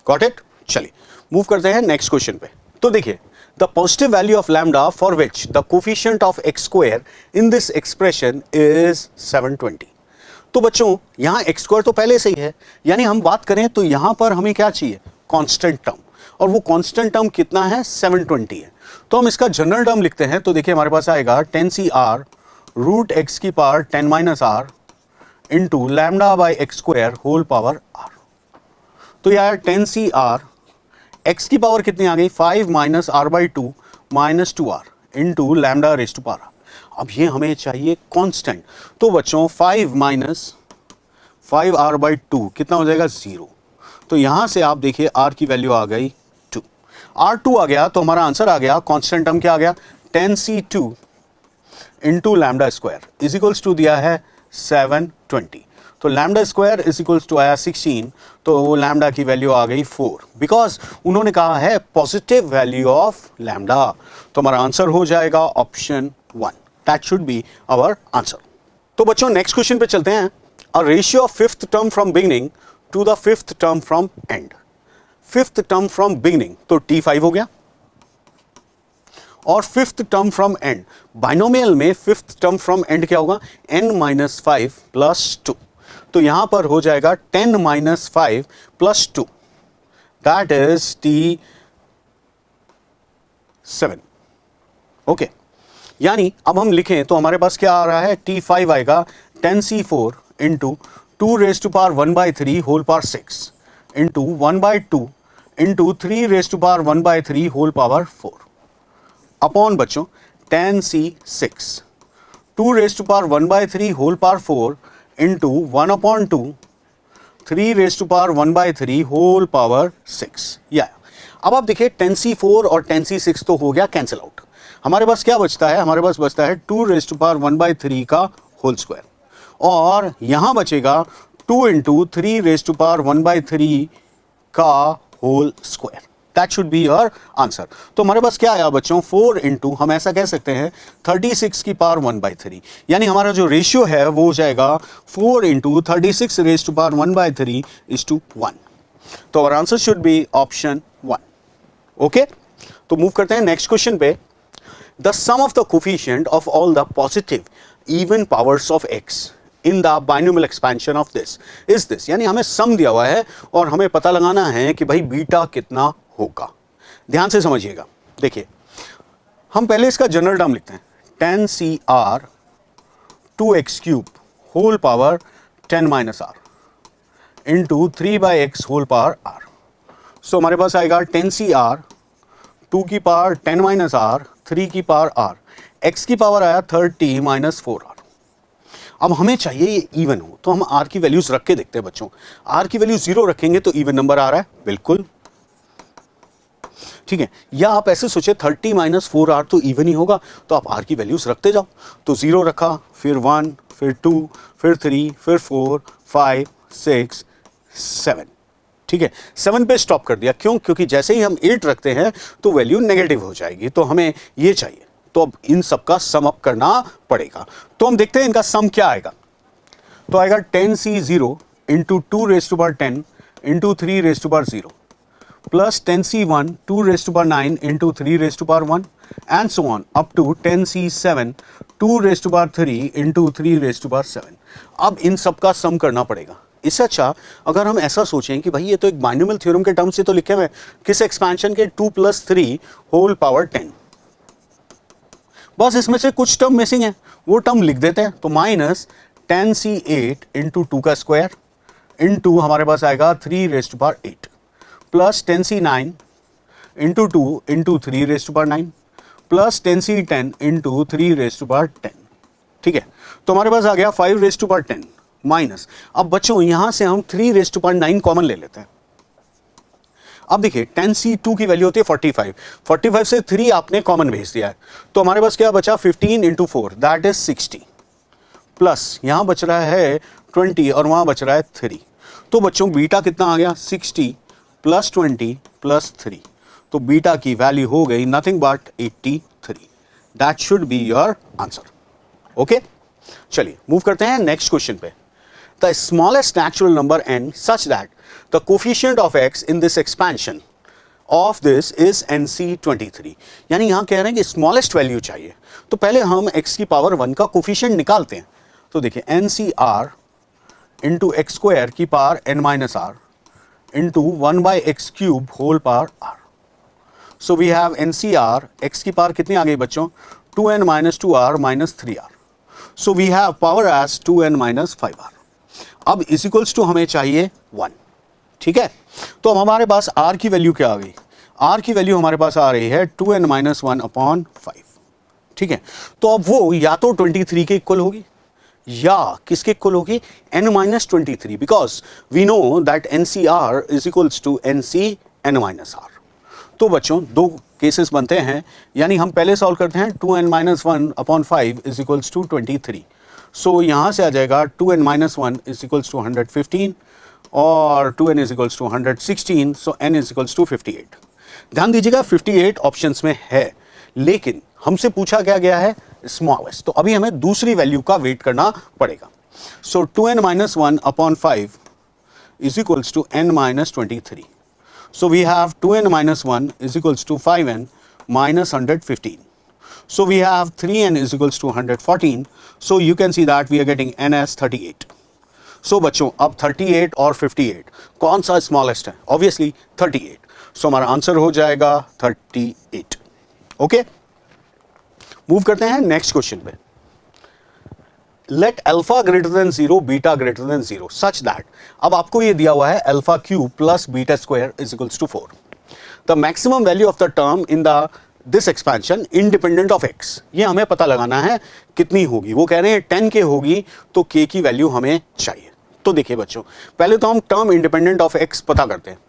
S1: Got it. चलिए मूव करते हैं नेक्स्ट क्वेश्चन पे। तो देखिए, the positive value of lambda for which the coefficient of x square in this expression is 720। तो बच्चों यहां एक्स स्क्वायर तो पहले से ही है, यानी हम बात करें तो यहां पर हमें क्या चाहिए, कांस्टेंट टर्म, और वो कांस्टेंट टर्म कितना है, 720 है। तो हम इसका जनरल टर्म लिखते हैं। तो देखिए हमारे पास आएगा 10CR रूट एक्स की power 10 minus r into lambda by x square whole power r. तो यार 10CR एक्स की पावर कितनी आ गई, 5 minus r by 2 minus 2r into lambda raise to power. अब ये हमें चाहिए कांस्टेंट। तो बच्चों 5 माइनस 5r बाई 2 कितना हो जाएगा, 0। तो यहां से आप देखिए r की वैल्यू आ गई 2, r2 आ गया, तो हमारा आंसर आ गया, कांस्टेंट टर्म क्या आ गया, 10C2 into lambda square is equals to दिया है 720। तो lambda square is equals to आया 16, तो लैम्डा की वैल्यू आ गई 4, बिकॉज उन्होंने कहा है पॉजिटिव वैल्यू ऑफ लैम्डा। तो हमारा आंसर हो जाएगा option 1। That should be our answer. तो बच्चों नेक्स्ट क्वेश्चन पे चलते हैं। A ratio of fifth term from beginning to the fifth term from end. Fifth term from beginning तो T5 हो गया, और fifth term from end, binomial में फिफ्थ टर्म फ्रॉम एंड क्या होगा, n-5 प्लस 2। तो यहां पर हो जाएगा 10 minus 5 plus 2, that is T7। Okay, यानी अब हम लिखें तो हमारे पास क्या आ रहा है, T5 आएगा 10C4 into 2 raise to power 1/3 whole power 6 into 1/2 into 3 raise to power 1/3 whole power 4 upon बच्चों 10C6 2 raise to power 1/3 whole power 4 into 1/2 3 raise to power 1/3 whole power 6। या अब आप देखिए 10C4 और 10C6 तो हो गया कैंसिल आउट, हमारे पास क्या बचता है, हमारे पास बचता है 2⁻⁴ का होल स्क्वायर, और यहां बचेगा 2 × 3⁻⁴ का whole square. That should be your answer. तो हमारे पास क्या आया बच्चों, 4 × हम ऐसा कह सकते हैं 36 की पावर 1/3, यानी हमारा जो रेशियो है वो हो जाएगा 4 × 36⁻⁴ is to 1। तो our answer should be option 1। Okay, तो मूव करते हैं नेक्स्ट क्वेश्चन पे। The sum of the coefficient of all the positive even powers of x in the binomial expansion of this is this, यानी हमें सम दिया हुआ है और हमें पता लगाना है कि भाई बीटा कितना होगा। ध्यान से समझिएगा, देखिए हम पहले इसका जनरल टर्म लिखते हैं 10CR 2x³ whole power 10 - r into 3/x whole power r। So हमारे पास आएगा 10CR 2 की पावर 10 - r 3 की पावर r, x की पावर आया 30 - 4r। अब हमें चाहिए ये इवन हो, तो हम r की वैल्यूज रख के देखते हैं बच्चों। r की वैल्यू 0 रखेंगे तो इवन नंबर आ रहा है, बिल्कुल ठीक है। या आप ऐसे सोचे 30 - 4r तो इवन ही होगा, तो आप r की वैल्यूज रखते जाओ। तो 0 रखा, फिर 1, फिर 2, फिर 3, फिर 4, 5, 6, 7, ठीक है। 7 पे स्टॉप कर दिया, क्यों? क्योंकि जैसे ही हम 8 रखते हैं तो वैल्यू नेगेटिव हो जाएगी, तो हमें ये चाहिए। तो अब इन सब का सम अप करना पड़ेगा। तो हम देखते हैं इनका सम क्या आएगा। तो आएगा 10C0 × 2⁻10 × 3⁻0 plus 10C1 2⁻9 × 3⁻1 and so on up to 10C7 2⁻3 × 3⁻7। अब इन सब का सम करना पड़ेगा। इससे अच्छा अगर हम ऐसा सोचें कि भाई ये तो एक बाइनोमियल थ्योरम के टर्म से तो लिखे हुए, किस एक्सपेंशन के, 2 + 3 होल पावर 10। बस इसमें से कुछ टर्म मिसिंग है, वो टर्म लिख देते हैं। तो माइनस 10C8 × 2 का स्क्वायर इंटू हमारे पास आएगा 3⁸ प्लस 10C9 × 2 × 3⁻9 प्लस 10C10 × 3⁻10, ठीक है। तो हमारे पास आ गया 5⁻10 माइनस, अब बच्चों यहां से हम 3⁻9 कॉमन ले लेते हैं। अब देखिए 10C2 की वैल्यू होती है 45, 45 से 3 आपने कॉमन भेज दिया है, तो हमारे पास क्या बचा 15 × 4 दैट इज 60 प्लस यहां बच रहा है 20 और वहां बच रहा है 3। तो बच्चों बीटा कितना आ गया 60 + 20 + 3, तो बीटा की वैल्यू हो गई nothing but 83। That should be your answer. Okay, चलिए मूव करते हैं नेक्स्ट क्वेश्चन पे। The smallest natural number n such that the coefficient of x in this expansion of this is NC23, यानी यहां कह रहे हैं कि स्मॉलेस्ट वैल्यू चाहिए। तो पहले हम x की पावर 1 का कोफिशिएंट निकालते हैं। तो देखिए NCR × x² की power n - r into 1/x³ whole power r। So we have NCR, x की पावर कितनी आ गई बच्चों 2n - 2r - 3r। So we have power as 2n - 5r। अब इज इक्वल्स टू हमें चाहिए 1, ठीक है। तो अब हमारे पास r की वैल्यू क्या आ गई, r की वैल्यू हमारे पास आ रही है 2n - 1/5, ठीक है। तो अब वो या तो 23 के इक्वल होगी या किसके इक्वल होगी n - 23, because we know that NCR is equals to NC n - r। तो बच्चों दो केसेस बनते हैं, यानी हम पहले सॉल्व करते हैं 2n - 1/5 इज इक्वल्स टू 23। सो यहाँ से आ जाएगा 2n - 1 इज इक्वल्स टू 115 और 2n is equals to 116, so n is equals to 58। ध्यान दीजिएगा 58 ऑप्शंस में है, लेकिन हमसे पूछा क्या गया है स्मॉलेस्ट, तो अभी हमें दूसरी वैल्यू का वेट करना पड़ेगा। So 2n - 1/5 is equals to n - 23। So we have 2n - 1 is equals to 5n minus 115. So we have 3n is equals to 114. So you can see that we are getting n as 38. So बच्चों अब 38 और 58 कौन सा smallest है? Obviously 38. So हमारा answer हो जाएगा 38. Okay, move करते हैं नेक्स्ट क्वेश्चन पे। Let alpha greater than 0 beta greater than 0 such that, अब आपको ये दिया हुआ है α³ plus β² is equals to 4। The maximum value of the term in the this expansion independent of x, ये हमें पता लगाना है कितनी होगी। वो कह रहे हैं 10 के होगी, तो k की वैल्यू हमें चाहिए। तो देखिए बच्चों पहले तो हम टर्म इंडिपेंडेंट ऑफ x पता करते हैं।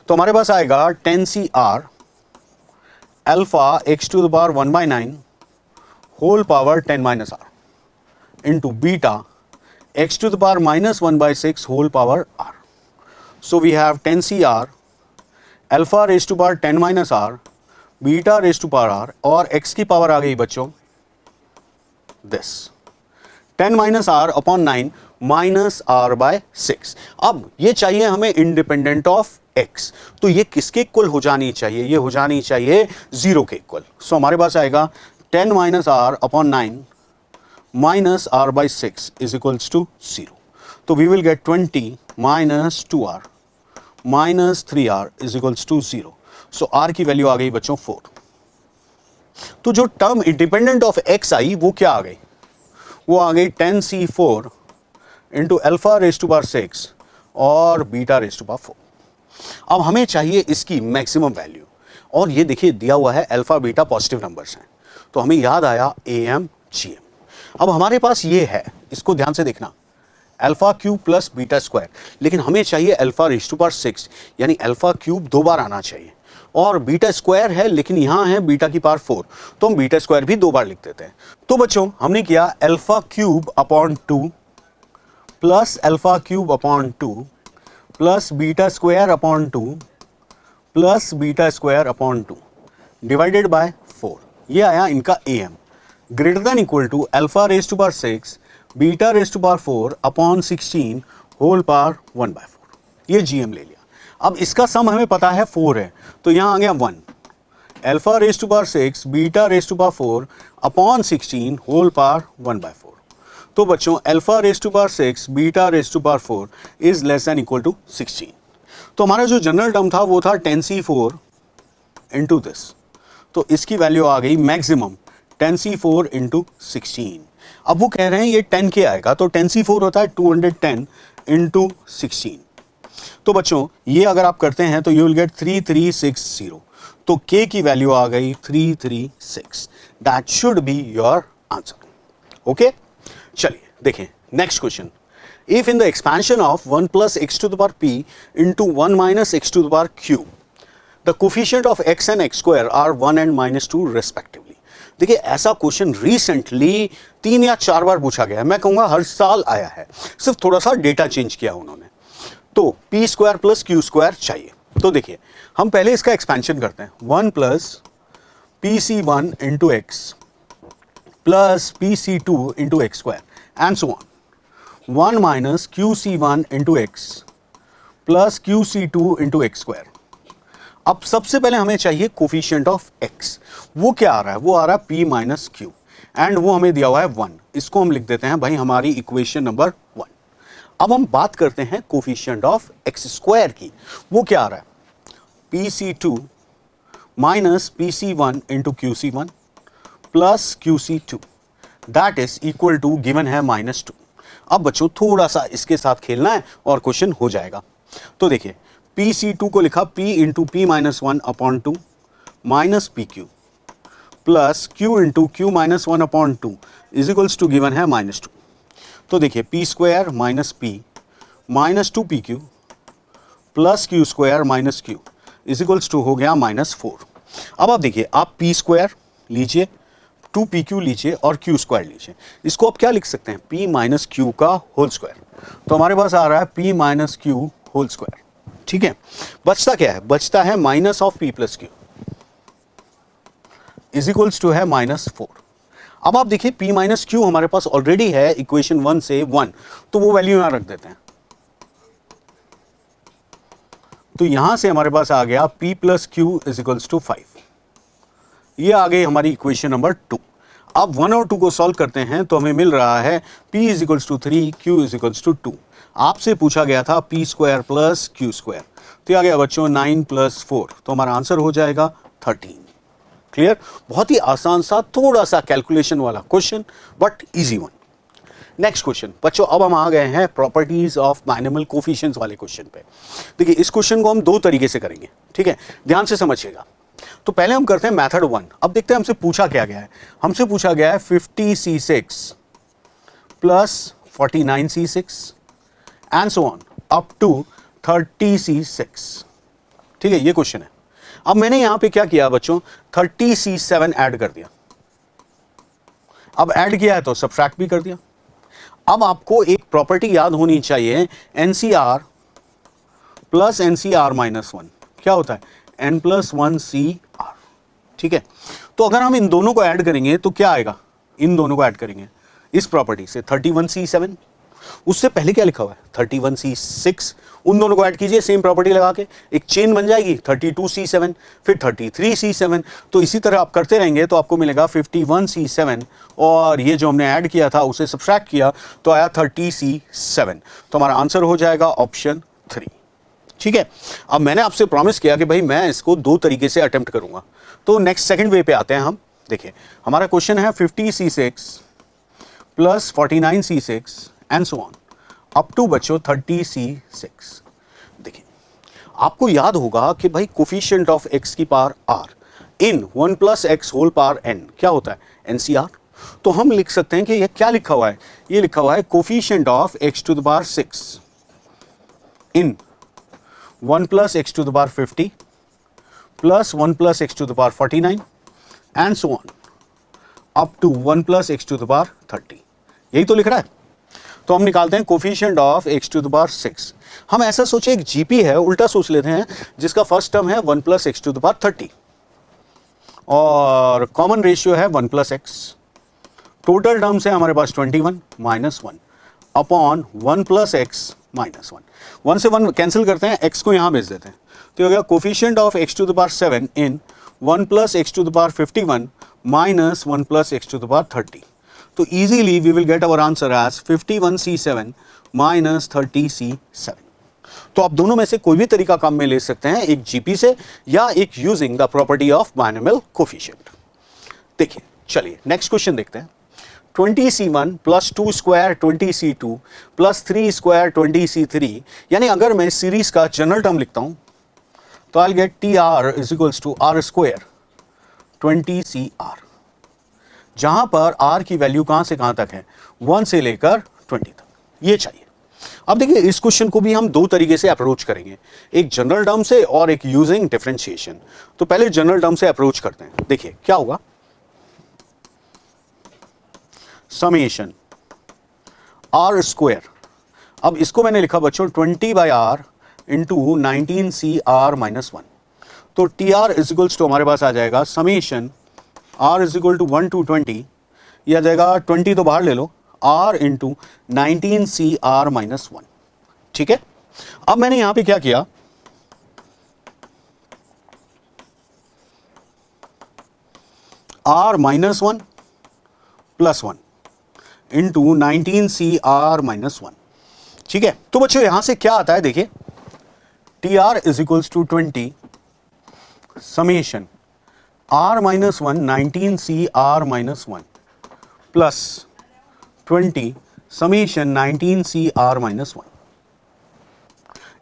S1: तो हमारे पास आएगा 10CR α x⁴ 1/9 होल power 10 minus r into beta x to the power minus 1 by 6 whole power r. So we have 10 CR alpha raised to power 10 minus r beta raised to power r और x की power आ गई बच्चों this 10 minus r upon 9 minus r by 6. अब ये चाहिए हमें independent of x, तो ये किसके इक्वल हो जानी चाहिए? ये हो जानी चाहिए 0 के इक्वल. सो हमारे पास आएगा 10 minus r upon 9 minus r by 6 is equals to 0. तो we will get 20 minus 2r minus 3r is equals to 0. So r की वैल्यू आ गई बच्चों 4. तो जो टर्म इंडिपेंडेंट ऑफ x आई वो क्या आ गई? वो आ गई 10c4 into alpha raise to power 6 और बीटा रेज टू पावर 4. अब हमें चाहिए इसकी मैक्सिमम वैल्यू, और ये देखिए दिया हुआ है अल्फा बीटा पॉजिटिव नंबर्स हैं, तो हमें याद आया am gm. अब हमारे पास ये है, इसको ध्यान से देखना, alpha cube plus beta square, लेकिन हमें चाहिए अल्फा रेज टू पावर 6, यानी अल्फा क्यूब 2 बार आना चाहिए, और बीटा स्क्वायर है लेकिन यहाँ है बीटा की पावर 4, तो हम बीटा स्क्वायर भी 2 बार लिख देते हैं. तो बच्चों हमने किया alpha cube upon 2 plus alpha cube upon 2 plus beta square upon 2 plus beta square upon 2 divided by 4. ये आया इनका am greater than equal to alpha raise to power 6 beta raise to power 4 upon 16 whole power 1 by 4. ये gm ले लिया. अब इसका सम हमें पता है 4 है, तो यहाँ आ गया 1 alpha raise to power 6 beta raise to power 4 upon 16 whole power 1 by 4. तो बच्चों alpha raise to power 6 beta raise to power 4 is less than equal to 16. तो हमारा जो जनरल टर्म था वो था 10c4 इंटू दिस, तो इसकी वैल्यू आ गई मैक्सिमम 10c4 इंटू 16. अब वो कह रहे हैं ये 10 के आएगा, तो 10c4 होता है 210 इंटू 16. तो बच्चों ये अगर आप करते हैं तो यू विल गेट 3360. तो k की वैल्यू आ गई 336. That should be your answer. Okay, चलिए देखें next question. If in the expansion of 1 plus x to the power p into 1 minus x to the power q the coefficient of x and x square are 1 and -2 respectively. देखिए ऐसा question recently 3 या 4 बार पूछा गया है, मैं कहूँगा हर साल आया है, सिर्फ थोड़ा सा डेटा चेंज किया उन्होंने. तो P square plus Q square चाहिए. तो देखिए हम पहले इसका एक्सपेंशन करते हैं. 1 plus p C 1 into x plus p C 2 into x square and so on. 1 minus q C 1 into x plus q C 2 into x square. अब सबसे पहले हमें चाहिए कोफिशिएंट ऑफ x. वो क्या आ रहा है? वो आ रहा है p माइनस क्यू, एंड वो हमें दिया हुआ है 1. इसको हम लिख देते हैं भाई हमारी इक्वेशन नंबर 1. अब हम बात करते हैं कोफिशिएंट ऑफ x स्क्वायर की. वो क्या आ रहा है? pc2 minus pc1 into qc1 plus qc2 that is equal to given है -2. अब बच्चों थोड़ा सा इसके साथ खेलना है और क्वेश्चन हो जाएगा. तो देखिए pc2 को लिखा p into p minus 1 upon 2 minus pq plus q into q minus 1 upon 2 is equals to given है -2. तो देखिए p square minus p minus 2pq plus q square minus q is equals to हो गया -4. अब आप देखिए आप p square लीजिए 2pq लीजिए और q स्क्वायर लीजिए. इसको आप क्या लिख सकते हैं? p माइनस q का होल स्क्वायर. तो हमारे पास आ रहा है p minus q whole square. ठीक है, बचता क्या है? बचता है minus of p plus q is equals to है -4. अब आप देखिए p माइनस क्यू हमारे पास ऑलरेडी है इक्वेशन 1 से 1, तो वो वैल्यू यहां रख देते हैं. तो यहां से हमारे पास आ गया p plus q is equals to 5. ये आ गई हमारी इक्वेशन नंबर 2. अब 1 और 2 को सॉल्व करते हैं तो हमें मिल रहा है p is equals to 3 q is equals to 2. आपसे पूछा गया था p square plus q square, तो ये आ गया बच्चों 9 प्लस 4, तो हमारा आंसर हो जाएगा 13. क्लियर? बहुत ही आसान सा, थोड़ा सा कैलकुलेशन वाला question, but easy one. Next question बच्चों, अब हम आ गए हैं प्रॉपर्टीज ऑफ बाइनोमियल कोफिशिएंट्स वाले क्वेश्चन पे. देखिए इस क्वेश्चन को हम 2 तरीके से करेंगे. ठीक है, ध्यान से समझिएगा. तो पहले हम करते हैं मेथड 1. अब देखते हैं हमसे पूछा क्या गया है. हमसे पूछा गया है 50c6 plus 49c6 and so on up to 30c6. ठीक है, ये क्वेश्चन है. अब मैंने यहां पे क्या किया बच्चों? 30c7 ऐड कर दिया. अब ऐड किया है तो सब्ट्रैक्ट भी कर दिया। अब आपको एक प्रॉपर्टी याद होनी चाहिए, NCR प्लस NCR माइनस 1 क्या होता है, N+1CR। ठीक है, तो अगर हम इन दोनों को ऐड करेंगे तो क्या आएगा, इन दोनों को ऐड करेंगे इस प्रॉपर्टी से 31C7, उससे पहले क्या लिखा हुआ है 31C6, उन दोनों को ऐड कीजिए सेम प्रॉपर्टी लगा के, एक चेन बन जाएगी 32C7, फिर 33C7। तो इसी तरह आप करते रहेंगे तो आपको मिलेगा 51C7, और ये जो हमने ऐड किया था उसे सब्ट्रैक्ट किया तो आया 30C7। तो हमारा आंसर हो जाएगा ऑप्शन 3। ठीक है, अब मैंने आपसे प्रॉमिस किया कि भाई मैं इसको दो तरीके से अटेम्प्ट करूंगा, तो नेक्स्ट सेकंड वे पे आते हैं हम। देखिए हमारा क्वेश्चन है 50C6 plus 49C6 and so on up to बच्चों 30C6। देखिए आपको याद होगा कि भाई कोफिशिएंट ऑफ x की power r in 1 plus x whole power n क्या होता है, NCR। तो हम लिख सकते हैं कि ये क्या लिखा हुआ है, ये लिखा हुआ है coefficient of x to the power 6 in 1 plus x to the power 50 plus 1 plus x to the power 49 and so on up to 1 plus x to the power 30। यही तो लिख रहा है। तो हम निकालते हैं coefficient of x to the power 6। हम ऐसा सोचे एक जीपी है, उल्टा सोच लेते हैं, जिसका फर्स्ट टर्म है 1 plus x to the power 30 और कॉमन रेशियो है 1 प्लस एक्स। टोटल टर्म्स है हमारे पास 21 minus 1 upon 1 plus x minus 1। 1 से 1 कैंसिल करते हैं, x को यहाँ भेज देते हैं, तो हो गया coefficient of x to the power 7 in 1 plus x to the power 51 minus 1 plus x to the power 30। तो easily we will get our answer as 51C7 minus 30C7। तो आप दोनों में से कोई भी तरीका काम में ले सकते हैं, एक जीपी से या एक using the property of binomial coefficient. देखिए चलिए नेक्स्ट क्वेश्चन देखते हैं। 20C1 plus 2 square 20C2 plus 3 square 20C3, यानी अगर मैं सीरीज का जनरल टर्म लिखता हूं तो I get TR is equals to R square 20CR, जहां पर R की वैल्यू कहां से कहां तक है, 1 से लेकर 20 तक, ये चाहिए। अब देखिए इस क्वेश्चन को भी हम दो तरीके से अप्रोच करेंगे, एक जनरल टर्म से और एक यूजिंग डिफरेंशिएशन। तो पहले जनरल टर्म से अप्रोच करते हैं। देखिए क्या होगा, समेशन R स्क्वायर, अब इसको मैंने लिखा बच्चों 20/R इंटू 19CR माइनस 1। तो TR इज इक्वल्स टू हमारे पास आ जाएगा summation R is equal to 1 to 20, यह आ जाएगा 20 तो बाहर ले लो, R इंटू 19CR माइनस 1। ठीक है, अब मैंने यहां पे क्या किया, R minus 1 plus 1 into 19CR minus 1। ठीक है, तो बच्चों यहां से क्या आता है, देखिए TR is equals to 20 summation R minus 1 19CR minus 1 plus 20 summation 19CR minus 1।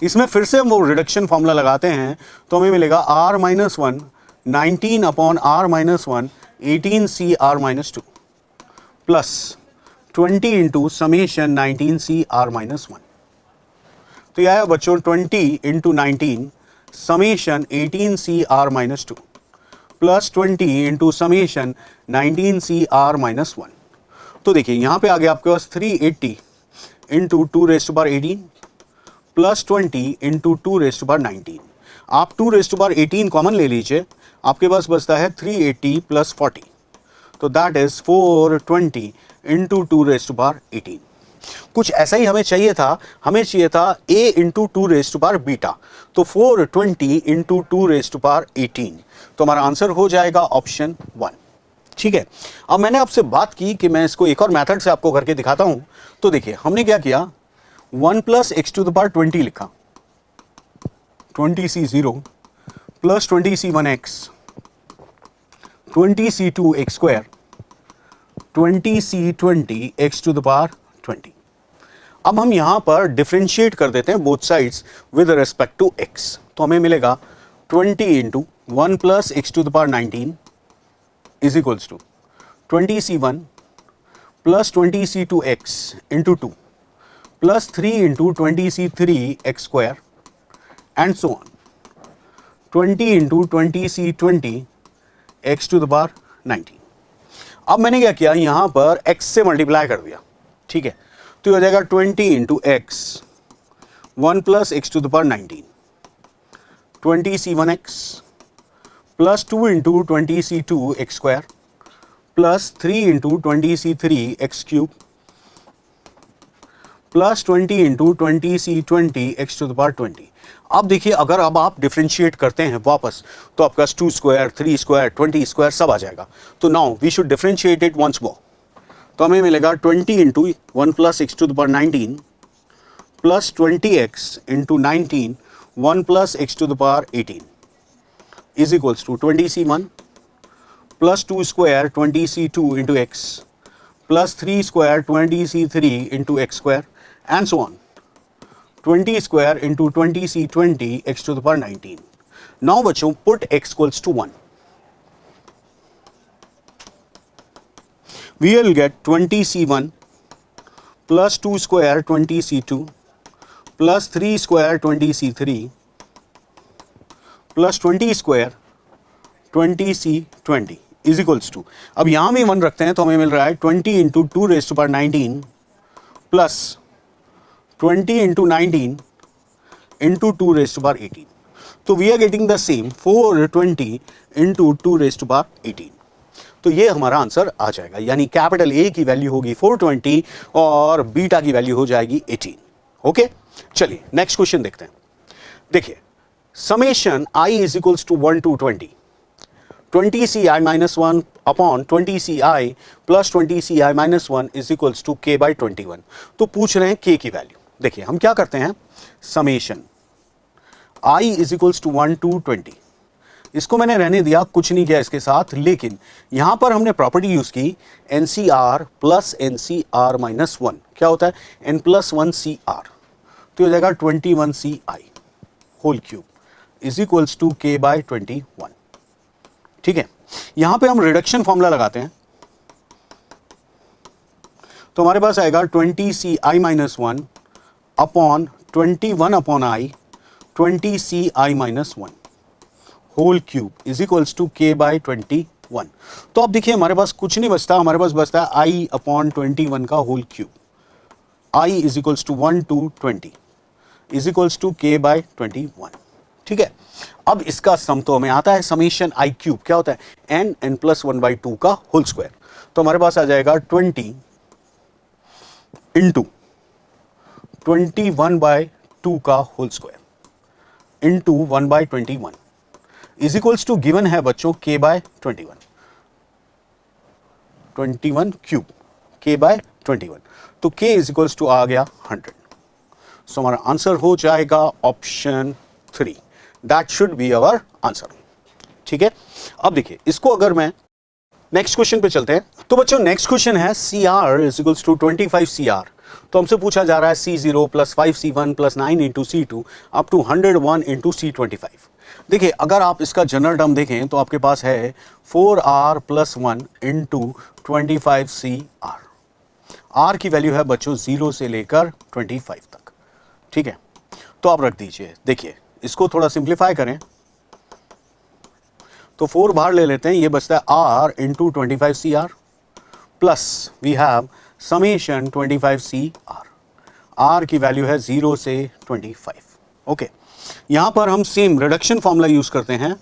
S1: इसमें फिर से हम वो रिडक्शन फॉर्मूला लगाते हैं तो हमें मिलेगा R minus 1 19 upon R minus 1 18CR minus 2 plus 20 into summation 19CR minus 1। तो यह है बच्चों 20 into 19 summation 18CR minus 2 plus 20 into summation 19CR minus 1। तो देखिए यहाँ पे आ गया आपके पास 380 into 2 raise to power 18 plus 20 into 2 raise to power 19। आप 2 रेज़ टू पावर 18 कॉमन ले लीजिए, आपके पास बचता है 380 प्लस 40, तो that is 420 into 2 raise to power 18। कुछ ऐसा ही हमें चाहिए था, हमें चाहिए था a into 2 raise to power beta, तो 420 इंटू 2 रेज़ टू पावर 18। तो हमारा आंसर हो जाएगा ऑप्शन 1। ठीक है, अब मैंने आपसे बात की कि मैं इसको एक और मेथड से आपको करके दिखाता हूं। तो देखिए हमने क्या किया, 1 plus x to the power 20 लिखा, 20C0 plus 20C1x 20C2 x square 20C20 x to the power 20। अब हम यहां पर डिफरेंशिएट कर देते हैं both sides with respect to x, तो हमें मिलेगा 20 into 1 plus x to the power 19 is equals to 20C1 plus 20C2x into 2 plus 3 into 20C3 x square and so on 20 into 20C20 x to the power 19। अब मैंने क्या किया, यहां पर x से मल्टीप्लाई कर दिया, ठीक है, तो ये हो जाएगा 20 into x 1 plus x to the power 19, 20c1x plus 2 into 20c2 x square plus 3 into 20c3 x cube plus 20 into 20c20 x to the power 20। अब देखिए, अगर अब आप डिफ्रेंशिएट करते हैं वापस तो आपका 2 स्क्वायर 3 स्क्वायर 20 स्क्वायर सब आ जाएगा। तो now we should differentiate it once more, तो हमें मिलेगा 20 into 1 plus x to the power 19 plus 20x into 19 1 plus x to the power 18 is equals to 20c1 plus 2 square 20c2 into x plus 3 square 20c3 into x square and so on, 20 square into 20c20 x to the power 19. Now बच्चों put x equals to 1. We will get 20c1 plus 2 square 20c2 plus 3 square 20c3 plus 20 square 20c20 is equals to, अब यहां भी 1 रखते हैं तो हमें मिल रहा है 20 into 2 raised to power 19 plus 20 into 19 into 2 raised to power 18. तो we are getting the same 420 into 2 raised to power 18. तो ये हमारा आंसर आ जाएगा, यानी कैपिटल A की वैल्यू होगी 420 और बीटा की वैल्यू हो जाएगी 18। ओके, चलिए नेक्स्ट क्वेश्चन देखते हैं। देखिए, summation i is equals to 1 to 20, 20ci minus 1 upon 20ci plus 20ci minus 1 is equals to k by 21। तो पूछ रहे हैं k की वैल्यू। देखिए हम क्या करते हैं, summation i is equals to 1 to 20, इसको मैंने रहने दिया, कुछ नहीं किया इसके साथ, लेकिन यहां पर हमने प्रॉपर्टी यूज की NCR प्लस NCR माइनस 1, क्या होता है n प्लस 1 CR, तो हो जाएगा 21CI whole cube is equals to k by 21। ठीक है, यहां पे हम रिडक्शन फॉर्मूला लगाते हैं, तो हमारे पास आएगा 20CI minus 1 upon 21 upon i 20CI minus 1 whole cube is equals to k by 21। तो अब देखिए हमारे पास कुछ नहीं बचता, हमारे पास बचता है i अपॉन 21 का whole cube, i is equals to 1 to 20 is equals to k by 21। ठीक है, अब इसका सम तो हमें आता है समेशन i क्यूब, क्या होता है n प्लस 1 बाई 2 का होल स्क्वायर, तो हमारे पास आ जाएगा 20 इंटू 21 बाई 2 का whole square into 1 by 21 is equals to, given है बच्चों k by 21 cube, k by 21, तो k इज इक्वल्स टू आ गया 100। सो हमारा आंसर हो जाएगा option 3, that should be our answer. ठीक है, अब देखिए इसको अगर मैं नेक्स्ट क्वेश्चन पे चलते हैं, तो बच्चों नेक्स्ट क्वेश्चन है CR is equals to 25 CR, तो हमसे पूछा जा रहा है C0 plus 5C1 plus 9 into C2 up to 101 into C25। देखिए अगर आप इसका जनरल टर्म देखें तो आपके पास है 4R plus 1 into 25CR, R की वैल्यू है बच्चों 0 से लेकर 25 तक। ठीक है, तो आप रख दीजिए, देखिए इसको थोड़ा सिंप्लीफाई करें तो 4 बाहर ले लेते हैं, ये बचता है R into 25CR plus we have summation 25CR, R की वैल्यू है 0 से 25। ओके, यहां पर हम सेम रिडक्शन फॉर्मूला यूज करते हैं,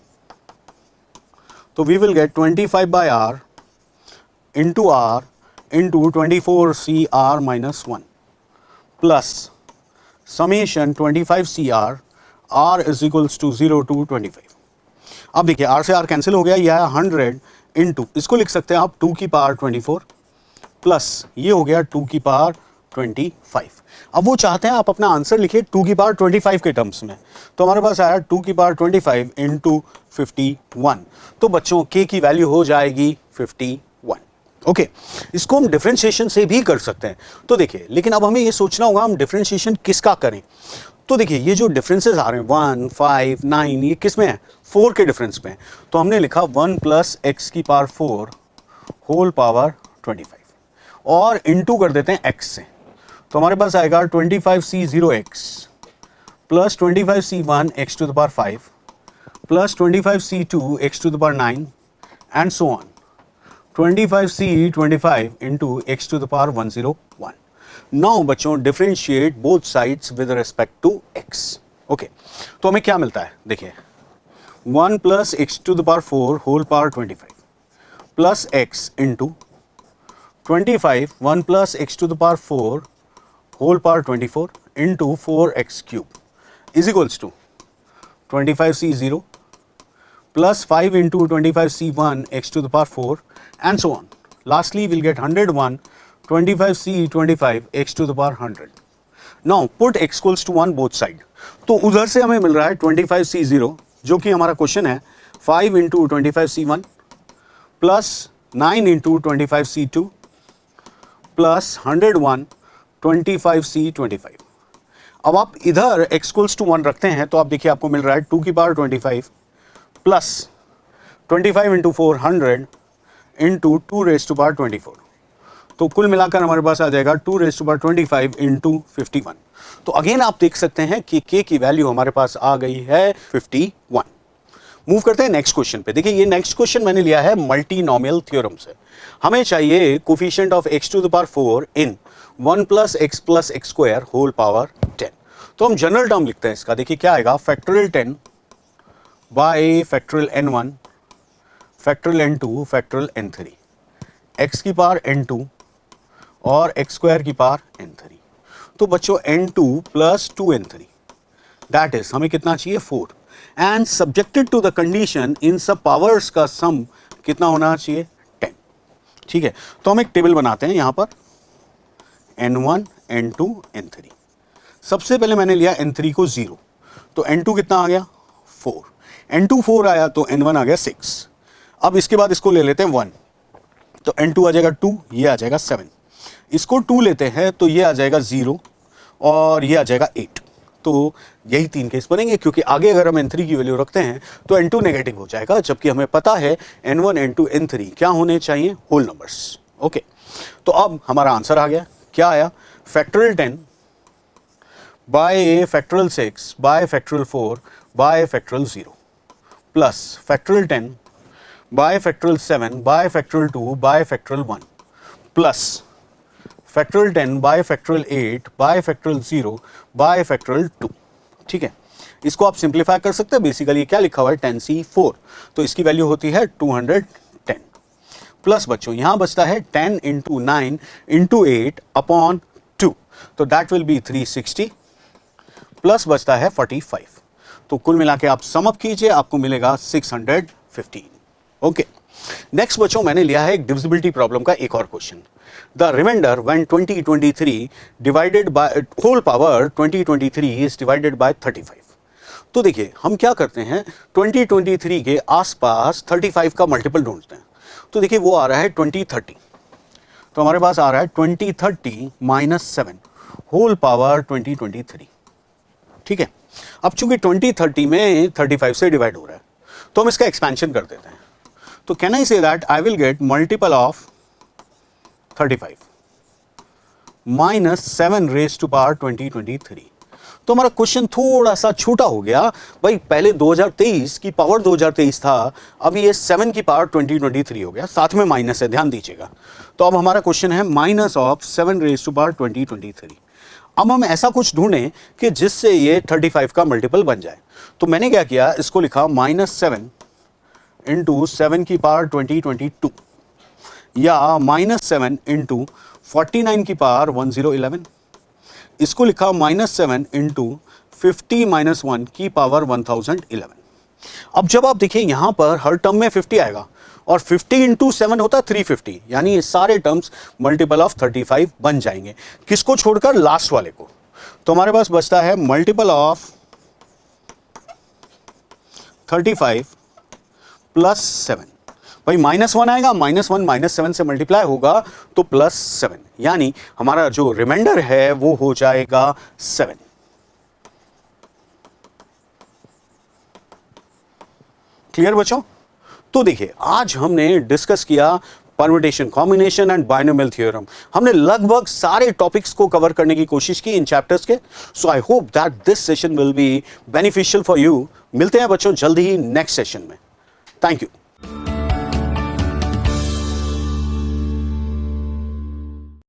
S1: तो we will get 25 by R into R into 24CR minus 1 plus summation 25CR, R is equals to 0 to 25। अब देखिए R से R कैंसिल हो गया, यह है 100 इंटू, इसको लिख सकते हैं आप 2 की पावर 24 प्लस ये हो गया 2 की पावर 25। अब वो चाहते हैं आप अपना आंसर लिखिए 2 की पावर 25 के टर्म्स में, तो हमारे पास आया 2 की पावर 25 इंटू 51, तो बच्चों k की वैल्यू हो जाएगी 51। ओके, इसको हम डिफरेंशिएशन से भी कर सकते हैं, तो देखिए लेकिन अब हमें ये सोचना होगा हम डिफरेंशिएशन किसका करें। तो देखिए ये जो डिफरेंसेस आ रहे हैं 1, 5, 9, ये किस में है, 4 के डिफरेंस में, तो हमने लिखा 1 प्लस एक्स की पावर 4 होल पावर 25 और इंटू कर देते हैं x से, तो हमारे पास आएगा 25C0x plus 25C1 x to the power 5 plus 25C2 x to the power 9 and so on 25c 25 into x to the power 101. Now बच्चों differentiate both sides with respect to x. Okay, तो हमें क्या मिलता है देखिए, 1 plus x to the power 4 whole power 25 plus x into 25 1 plus x to the power 4 whole power 24 into 4x cube is equals to 25c 0 plus 5 into 25c1 x to the power 4 and so on. Lastly, we'll get 101 25c 25 x to the power 100. Now put x equals to 1 both side. तो उधर से हमें मिल रहा है 25c0 जो कि हमारा question है 5 into 25c1 plus 9 into 25c2 plus 101 25c25. अब आप इधर x equals to 1 रखते हैं तो आप देखिए आपको मिल रहा है 2 की power 25 plus 25 into 400 into 2 raise to power 24. तो कुल मिलाकर हमारे पास आ जाएगा 2 रेज टू पावर 25 इंटू 51. तो अगेन आप देख सकते हैं कि k की वैल्यू हमारे पास आ गई है 51. मूव करते हैं नेक्स्ट क्वेश्चन पे. देखिए ये नेक्स्ट क्वेश्चन मैंने लिया है मल्टीनोमियल थ्योरम से. हमें चाहिए coefficient of x to the power 4 in 1 plus x square whole power 10. तो हम जनरल टर्म लिखते हैं इसका. देखिए क्या आएगा, factorial 10 by factorial n1 factorial n2 factorial n3 x की पावर n2 और x स्क्वायर की पावर n3. तो बच्चों n2 plus 2n3 that is हमें कितना चाहिए 4 and subjected to the condition in सब पावर्स का सम कितना होना चाहिए 10. ठीक है, तो हम एक टेबल बनाते हैं यहां पर n1 n2 n3. सबसे पहले मैंने लिया n3 को 0 तो n2 कितना आ गया 4, n2 4 आया तो n1 आ गया 6. अब इसके बाद इसको ले लेते हैं 1 तो n2 आ जाएगा 2, ये आ जाएगा 7. इसको 2 लेते हैं तो ये आ जाएगा 0 और ये आ जाएगा 8. तो यही 3 केस बनेंगे क्योंकि आगे अगर हम n3 की वैल्यू रखते हैं तो n2 नेगेटिव हो जाएगा, जबकि हमें पता है n1 n2 n3 क्या होने चाहिए होल नंबर्स. ओके, तो अब हमारा आंसर आ गया. क्या आया, factorial 10 bye factorial 6 bye factorial 4 by factorial 0 plus factorial 10 bye factorial 7 bye factorial 2 bye factorial 1 plus factorial 10 bye factorial 8 bye factorial 0 bye factorial 2. ठीक है, इसको आप सिंप्लीफाई कर सकते हैं. बेसिकली क्या लिखा हुआ है 10c4 तो इसकी वैल्यू होती है 210 प्लस बच्चों यहां बचता है 10 इंटू 9 इंटू 8 अपॉन 2 तो दैट विल बी 360 प्लस बचता है 45. तो कुल मिला के आप सम अप कीजिए, आपको मिलेगा 615. ओके, नेक्स्ट बच्चों मैंने लिया है एक डिविजिबिलिटी प्रॉब्लम का एक और question. The remainder when 2023 divided by whole power 2023 is divided by 35. तो देखिए हम क्या करते हैं 2023 के आसपास 35 का मल्टीपल ढूंढते हैं. तो देखिए वो आ रहा है 2030. तो हमारे पास आ रहा है 2030 माइनस 7 होल पावर 2023. ठीक है, अब चूंकि 2030 में 35 से डिवाइड हो रहा है तो हम इसका एक्सपेंशन कर देते हैं. तो can I say that I will get multiple of 35 minus 7 raise to power 2023. तो हमारा क्वेश्चन थोड़ा सा छोटा हो गया भाई. पहले 2023 की पावर 2023 था, अब ये 7 की पावर 2023 हो गया, साथ में माइनस है, ध्यान दीजिएगा. तो अब हमारा क्वेश्चन है minus of 7 raise to power 2023. अब हम ऐसा कुछ ढूंढें कि जिससे ये 35 का मल्टीपल बन जाए. तो मैंने क्या किया, इसको लिखा -7 इंटू 7 की पावर 2022 या -7 इंटू 49 की पावर 1011. इसको लिखा -7 इंटू 50 - 1 की पावर 1011. अब जब आप देखिए यहां पर हर टर्म में 50 आएगा और 50 इंटू 7 होता है 350, यानी ये सारे टर्म्स मल्टीपल ऑफ 35 बन जाएंगे. किसको छोड़कर, लास्ट वाले को. तो हमारे पास बचता है मल्टीपल ऑफ 35 प्लस 7. भाई -1 आएगा, -1 -7 से मल्टीप्लाई होगा तो +7, यानी हमारा जो रिमाइंडर है वो हो जाएगा 7. क्लियर बच्चों? तो देखिए आज हमने डिस्कस किया permutation, combination and binomial theorem. हमने लगभग सारे टॉपिक्स को कवर करने की कोशिश की इन चैप्टर्स के. So I hope that this session will be beneficial for you. मिलते हैं बच्चों जल्दी ही नेक्स्ट सेशन में. Thank you.